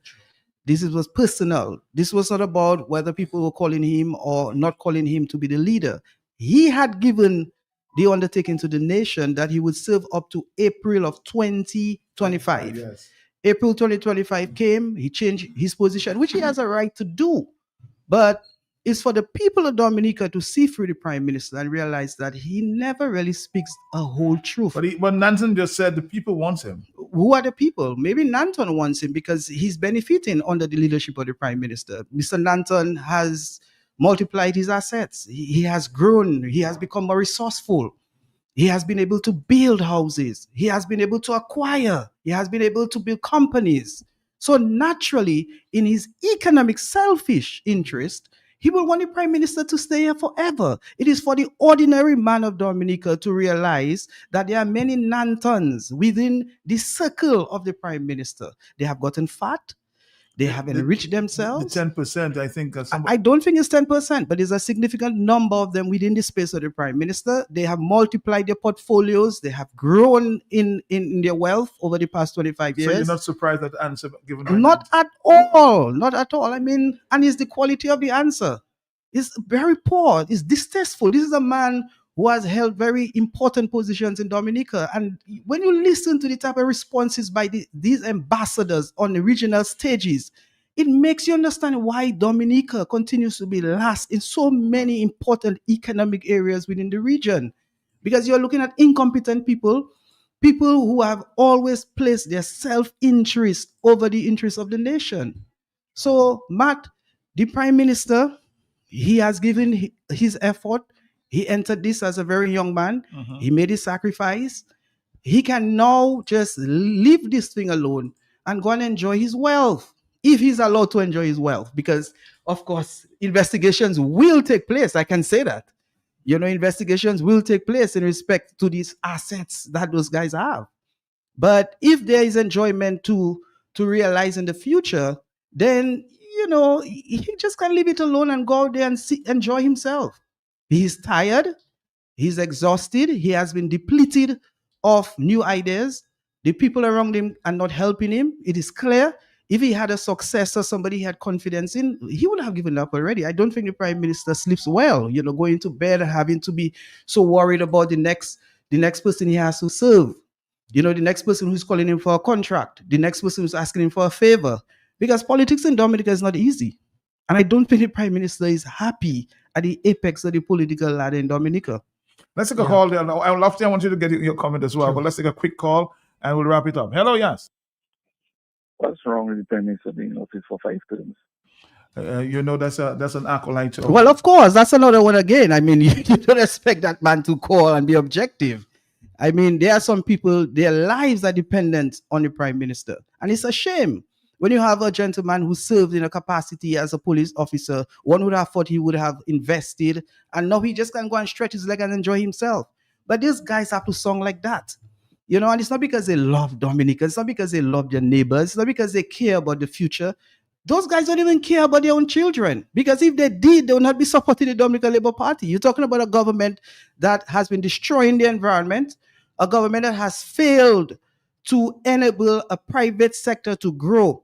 This was personal. This was not about whether people were calling him or not calling him to be the leader. He had given the undertaking to the nation that he would serve up to April of 2025. Yes. April 2025 came, he changed his position, which he has a right to do. But it's for the people of Dominica to see through the Prime Minister and realize that he never really speaks a whole truth. But Nanton just said the people want him. who are the people? Maybe Nanton wants him because he's benefiting under the leadership of the Prime Minister. Mr. Nanton has multiplied his assets. He has grown. He has become more resourceful. He has been able to build houses. He has been able to acquire. He has been able to build companies. So naturally, in his economic selfish interest, he will want the Prime Minister to stay here forever. It is for the ordinary man of Dominica to realize that there are many Nantons within the circle of the Prime Minister. They have gotten fat. They have enriched themselves. The 10%, I think. I don't think it's 10%, but there's a significant number of them within the space of the Prime Minister. They have multiplied their portfolios. They have grown in their wealth over the past 25 years. So you're not surprised at the answer given? Right Not at all. Not at all. I mean, and it's the quality of the answer. It's very poor. It's distasteful. This is a man who has held very important positions in Dominica. And when you listen to the type of responses by these ambassadors on the regional stages, it makes you understand why Dominica continues to be last in so many important economic areas within the region. Because you're looking at incompetent people who have always placed their self-interest over the interest of the nation. So, Matt, the Prime Minister, he has given his effort. He entered this as a very young man. He made his sacrifice. He can now just leave this thing alone and go and enjoy his wealth, if he's allowed to enjoy his wealth. Because, of course, investigations will take place. I can say that. Investigations will take place in respect to these assets that those guys have. But if there is enjoyment to realize in the future, then, he just can leave it alone and go out there and enjoy himself. He's tired. He's exhausted. He has been depleted of new ideas. The people around him are not helping him. It is clear. If he had a successor, somebody he had confidence in, he would have given up already. I don't think the Prime Minister sleeps well, going to bed and having to be so worried about the next person he has to serve. The next person who's calling him for a contract. The next person who's asking him for a favor. Because politics in Dominica is not easy. And I don't think the Prime Minister is happy at the apex of the political ladder in Dominica. Let's take a call there. I want you to get your comment as well, but let's take a quick call and we'll wrap it up. Hello, yes. What's wrong with the Prime Minister being in office for 5 terms? That's an acolyte. Well, of course, that's another one again. I mean, you don't expect that man to call and be objective. I mean, there are some people, their lives are dependent on the Prime Minister. And it's a shame. When you have a gentleman who served in a capacity as a police officer, one would have thought he would have invested, and now he just can go and stretch his leg and enjoy himself. But these guys have to song like that. And it's not because they love Dominica. It's not because they love their neighbors. It's not because they care about the future. Those guys don't even care about their own children. Because if they did, they would not be supporting the Dominican Labour Party. You're talking about a government that has been destroying the environment, a government that has failed to enable a private sector to grow,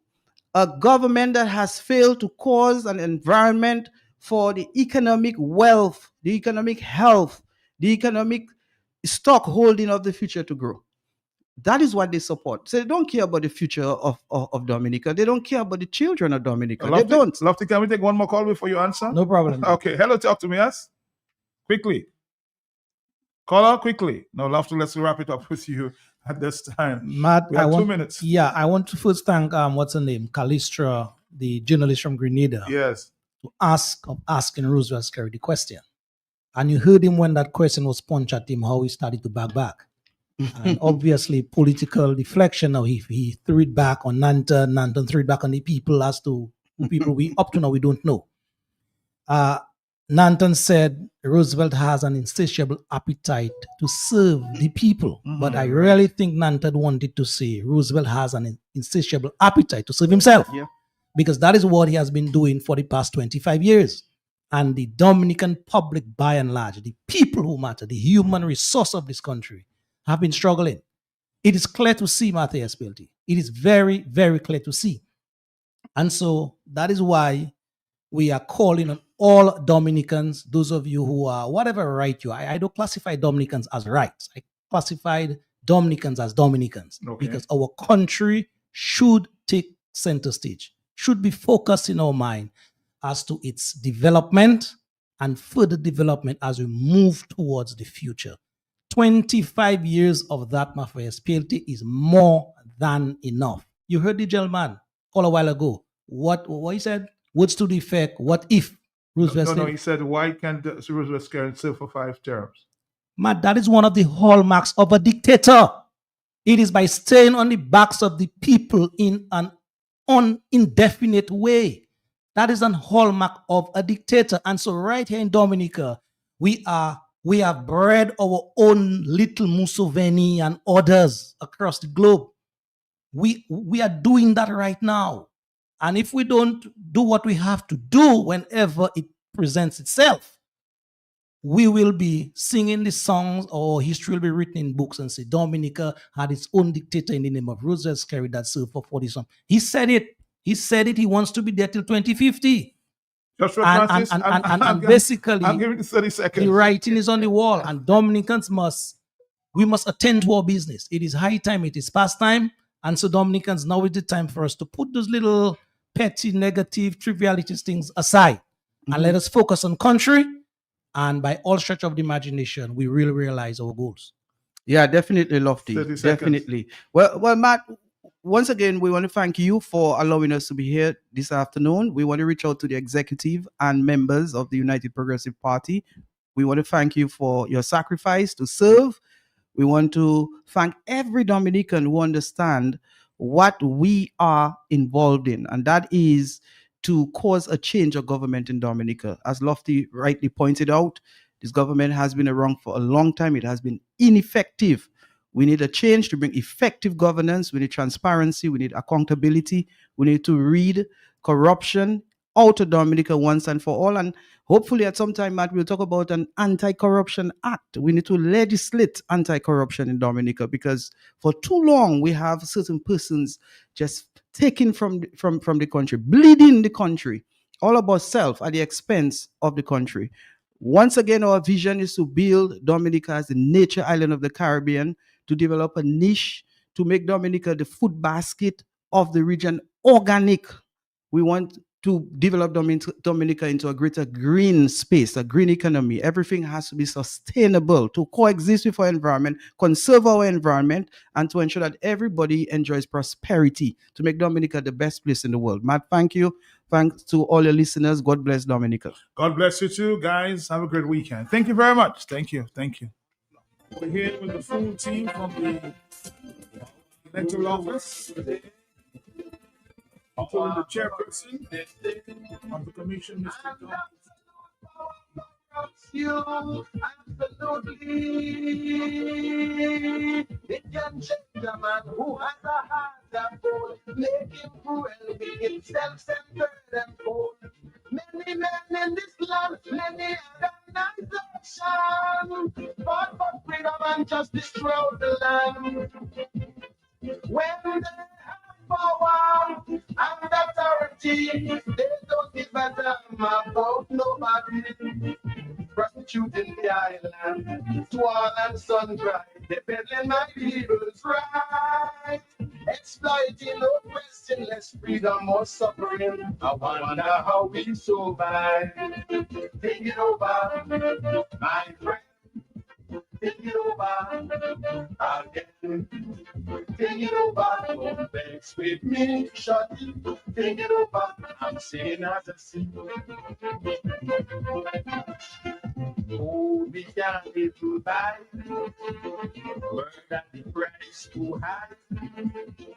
a government that has failed to cause an environment for the economic wealth, the economic health, the economic stock holding of the future to grow. That is what they support. So they don't care about the future of Dominica. They don't care about the children of Dominica. They don't. Lofty, can we take one more call before you answer? No problem. Okay. Hello, talk to me, yes? Quickly. Caller, quickly. No, Lofty, let's wrap it up with you at this time. Matt, we have 2 minutes. Yeah, I want to first thank, what's her name? Calistra, the journalist from Grenada. Yes. To asking Roosevelt Scary the question. And you heard him when that question was punched at him, how he started to back. And obviously, political deflection. Now he threw it back on Nanton. Nanton threw it back on the people as to who people we up to now we don't know. Nanton said Roosevelt has an insatiable appetite to serve the people, but I really think Nanton wanted to say Roosevelt has an insatiable appetite to serve himself, because that is what he has been doing for the past 25 years. And the Dominican public, by and large, the people who matter, the human resource of this country, have been struggling. It is clear to see, Matthias Pelty. It is very, very clear to see. And so that is why we are calling on all Dominicans, those of you who are whatever right you are. I don't classify Dominicans as rights. I classified Dominicans as Dominicans, because our country should take center stage, should be focused in our mind as to its development and further development as we move towards the future. 25 years of that, Matthias Pelty, is more than enough. You heard the gentleman call a while ago. What he said? Words to the effect, what if Roosevelt No, he said, why can't Roosevelt Skerrit serve for 5 terms? Man, that is one of the hallmarks of a dictator. It is by staying on the backs of the people in an indefinite way. That is an hallmark of a dictator. And so right here in Dominica, we have bred our own little Museveni and others across the globe. We are doing that right now. And if we don't do what we have to do whenever it presents itself, we will be singing the songs, or history will be written in books and say Dominica had its own dictator in the name of Roosevelt Skerrit that served for 40 something. He said it. He said it. He wants to be there till 2050. Joshua Francis, And basically, I'm giving you 30 seconds. the writing is on the wall, and Dominicans must attend to our business. It is high time. It is past time. And so Dominicans, now is the time for us to put those little petty, negative, trivialities things aside and let us focus on country. And by all stretch of the imagination, we really realize our goals. Yeah, definitely, Lofty. 30 seconds. Definitely. Well, Matt, once again, we want to thank you for allowing us to be here this afternoon. We want to reach out to the executive and members of the United Progressive Party. We want to thank you for your sacrifice to serve. We want to thank every Dominican who understands what we are involved in, and that is to cause a change of government in Dominica. As Lofty rightly pointed out, this government has been around for a long time. It has been ineffective. We need a change to bring effective governance. We need transparency. We need accountability. We need to read corruption out of Dominica once and for all. And hopefully at some time, Matt, we'll talk about an anti-corruption act. We need to legislate anti-corruption in Dominica, because for too long we have certain persons just taken from the country, bleeding the country, all about self at the expense of the country. Once again, our vision is to build Dominica as the nature island of the Caribbean, to develop a niche, to make Dominica the food basket of the region organic. We want to develop Dominica into a greater green space, a green economy. Everything has to be sustainable to coexist with our environment, conserve our environment, and to ensure that everybody enjoys prosperity, to make Dominica the best place in the world. Matt, thank you. Thanks to all your listeners. God bless Dominica. God bless you too, guys. Have a great weekend. Thank you very much. Thank you. Thank you. We're here with the full team from the electoral office, including the chairperson of the commission, Mr. You absolutely. It can change a man who has a heart of gold, make him cruel, make him self-centered and cold. Many men in this land, many organizations fought for freedom and justice throughout the land. When they have power and authority, they don't give a damn about nobody. Prostituting the island, swall and sundry, they peddling my people's right, exploiting oppression, less freedom, more suffering. I wonder how we survive. Think it over, my friend. Think it over again. Think it over, don't vex with me, shut it. Think it over, I'm saying as I see. Oh, we can't live to buy. Word that the price too high.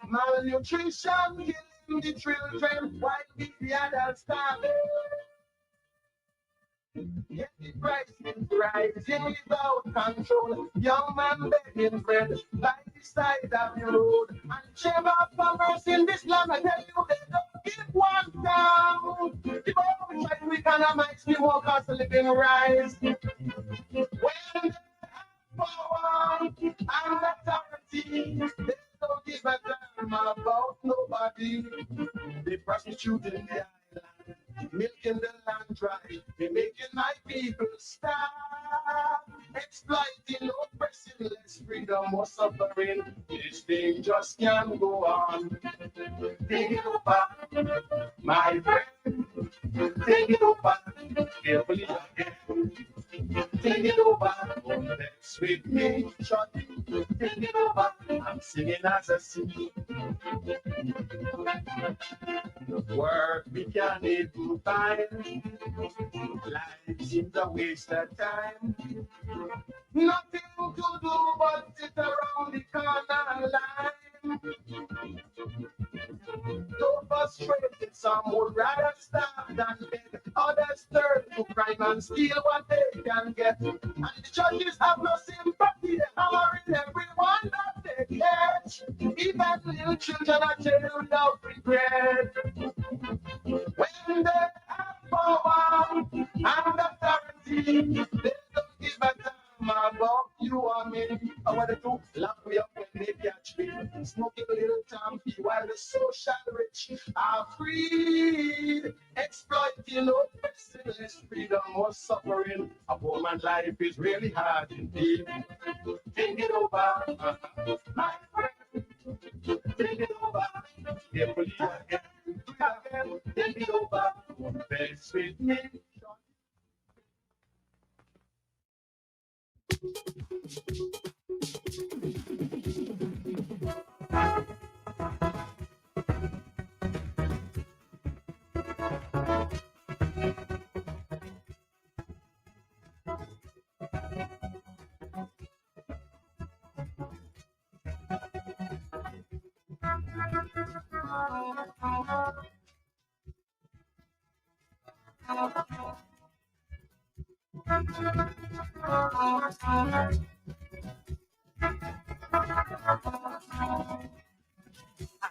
Malnutrition killing the children while the others starving. Yet the price is rising without control. Young man begging bread by the side of the road. And chamber of commerce in this land, I tell you, they don't give one down. The more we try to economize, the more cost of living rise. When they have power and authority, they don't give a damn about nobody. They prostitute in the island, milking the land dry, they making my people starve, exploiting, oppressing, less freedom, more suffering. This thing just can't go on. Take it over, my friend. Take it over, carefully again. Take it over, dance with me, shot. Take it over, I'm singing as I sing. Work we can need to find. Life seems a waste of time. Nothing to do but sit around the corner line. Don't frustrate, some would rather starve than beg. Others turn to crime and steal what they can get. And the judges have no sympathy, they're hammering everyone that they catch. Even little children are jailed without regret. When they have power and authority, they don't give a damn about you and me. I want to lock me up when they catch me. Smoking a little tampy while the social rich are free. Exploiting oppressing less freedom or suffering. A woman's life is really hard indeed. Think it over, my friend. Think it over. Carefully again. Think it over. Face with me.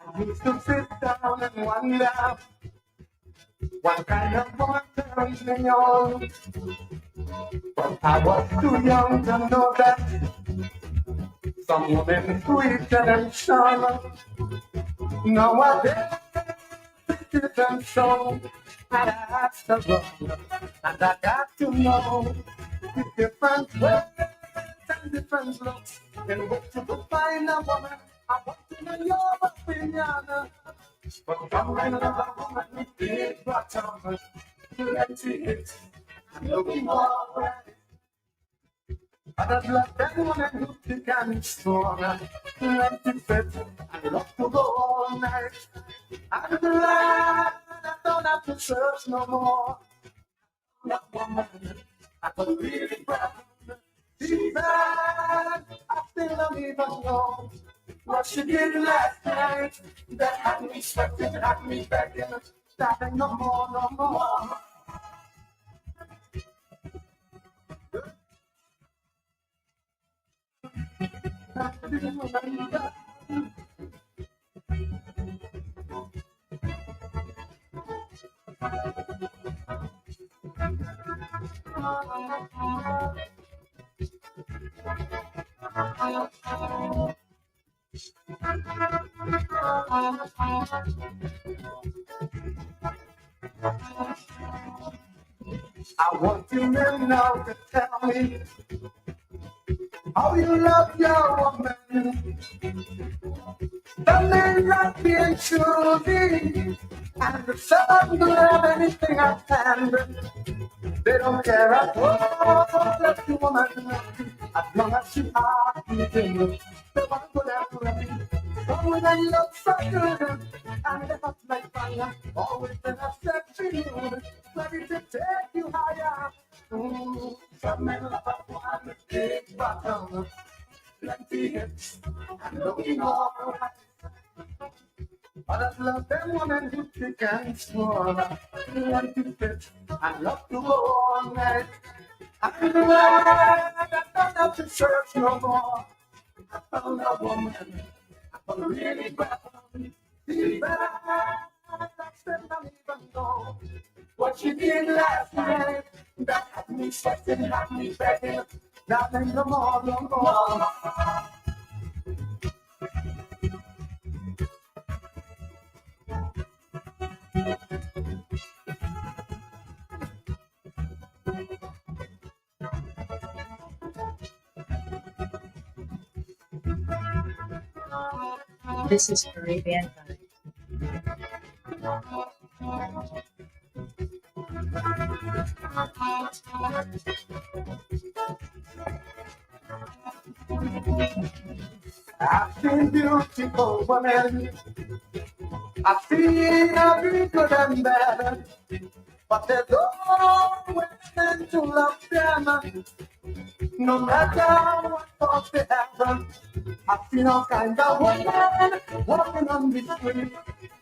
I used to sit down and wonder what kind of woman turns me on. But I was too young to know that some women sweeter than sun. Nowadays, it isn't so. And I have to run, and I got to know the different ways and different looks in which you could find a woman. I want to know your opinion. But come and love a woman with big bottom, plenty hits, and looking alright. I just love that woman who thick and strong, plenty fit, and love to go all night. I'm glad I don't have to search no more. That woman, I could really grab. She's bad, I still don't even know what she did last night. That had me sweating, had me begging, starting no more, no more. I want you now to tell me how you love your woman. The men not being choosy, and the sun will have anything I can. They don't care at all that the woman as long as she beating. They want to put that ready. Some women look so good, and they hot like fire. Always in a sexy mood, ready to take you higher. Some men love a one with big bottom, plenty hips, and looking alright. But I love them women who thick and strong, plenty fit, and love to go all night. I'm glad I don't have to search no more. I found a woman I could really grab on. She's bad, I still don't even know what she did last night. That had me sweating, had me begging. Nothing no more, no more. This is Caribbean Time. I've seen beautiful women, I've seen every good and bad, but there's always men to love them, no matter what thoughts they have. I've seen all kinds of women walking on the street.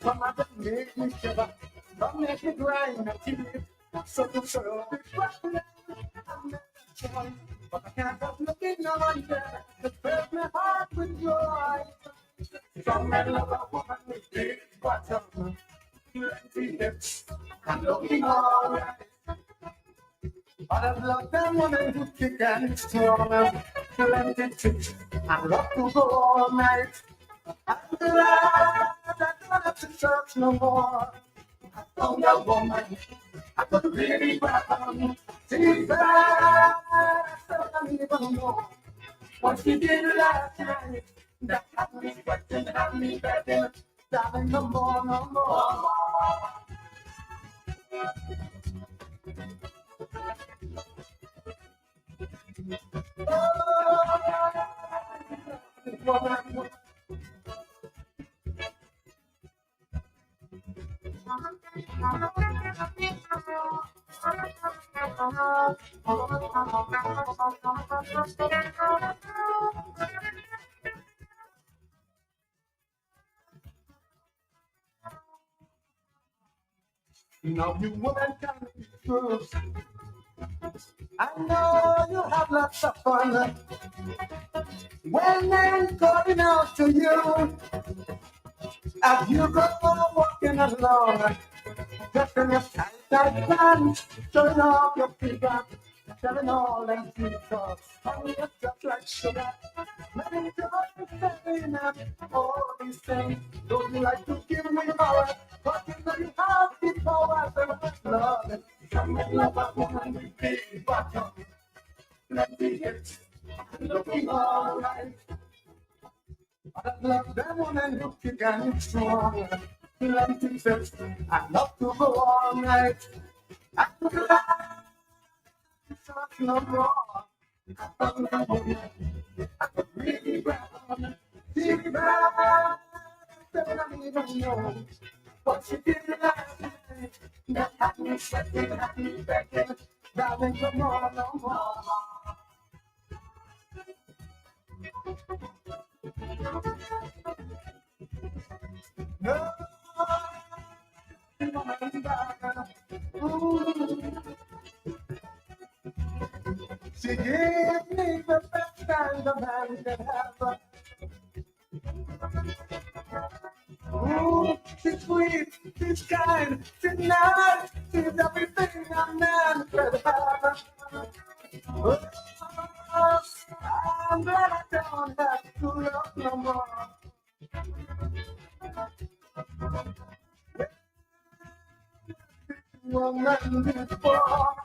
Some of them make me shiver, some make me grind my teeth. So the world is rushing, I'm not joy, but I can't help looking on there to fill my heart with joy. Some men love a woman with big bottom, plenty hips, and looking all right. Others love them women who kick and strong, plenty tricks, and love to go all night. I'm glad I don't have to search no more. I found a woman I could really grab on. She's bad, I still don't even know what she did last night. That had me sweating, had me begging, darling, no more, no more. Now you women can be true. I know you have lots of fun when men calling out to you as you go walking along, just in your tight pants, showing off your figure, telling all them sweet talks, and you're just like sugar. Men enjoy saying all these things. Don't you like to give me more? But you know you have the power to love it. Some men love a woman with big bottom, plenty hips, and looking all right. I love them women who kick and strong, plenty hips, and love to go all night. I could lie, such no more. I found a woman I could really grab on. She bad, I don't even know what she did last night. That had me sweating, had me begging, darling, no more, no more. No, she gave me the best kind of man could have. Ooh, she's sweet, she's kind, she's nice, she's everything a man could have. Oh, I'm glad I don't have to love no more. Woman before.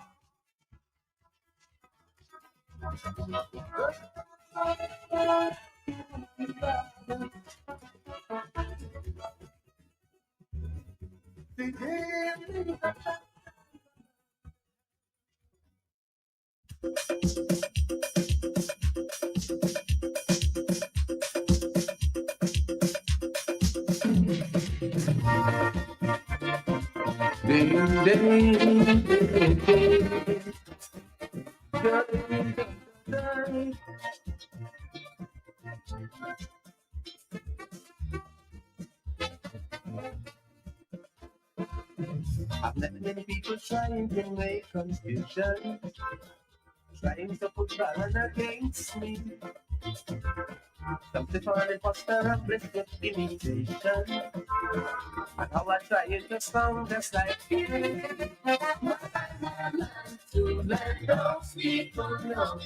I've met many people trying to make confusion, trying to put balance against me. Something for the poster and blessed imitation. And how I try to sound just like you. But I want to let those people know.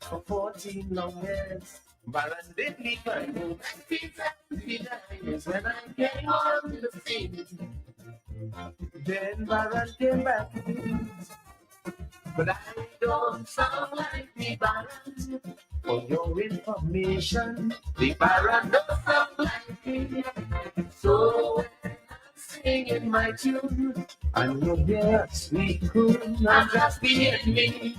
For 14 long years, Baron did me find me. When I came on the scene, then Baron came back to me. But I don't sound like the Baron. For your information, the Baron don't sound like me. So when I'm singing my tune, And you hear a sweet croon, I'm just being me.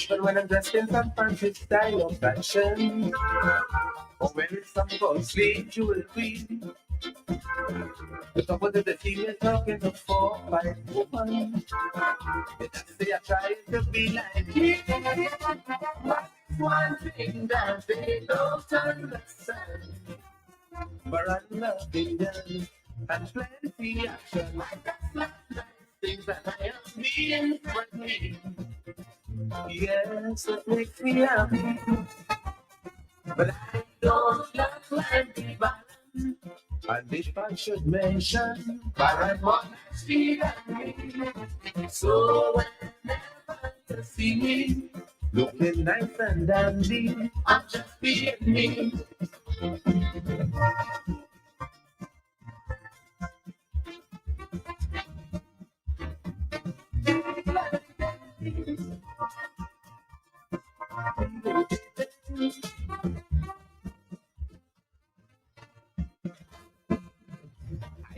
Even when I'm dressed in some fancy style or fashion, or when it's some costly jewelry, the couple of the female talking to 4 or 5 women. They just say I try to be like me. But one thing that they don't understand, but I'm loving them and plenty action. Things that I am being friendly. Yes, it makes me happy. But I don't look like the Baron. And if I should mention Baron Monastery at me. So whenever you see me looking nice and dandy, I'm just being me.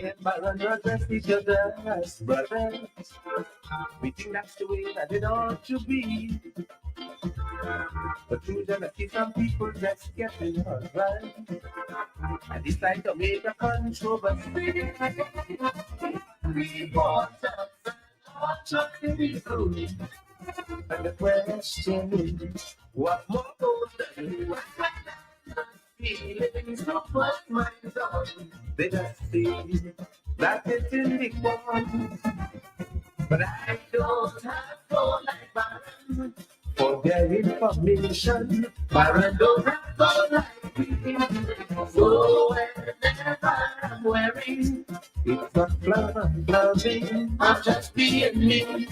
I and Baron Rogers each other as brothers. We think that's the way that it ought to be. But through jealousy, some people just getting hurt, right? And decide to make a controversy. Reporters are trying to do. And the question is, what more than feelings of what my dog? They just see that it's in the one. But I don't have no like Baron for their information. Baron don't have no like me. So whenever I'm wearing, it's not fluffing, I'm just being me.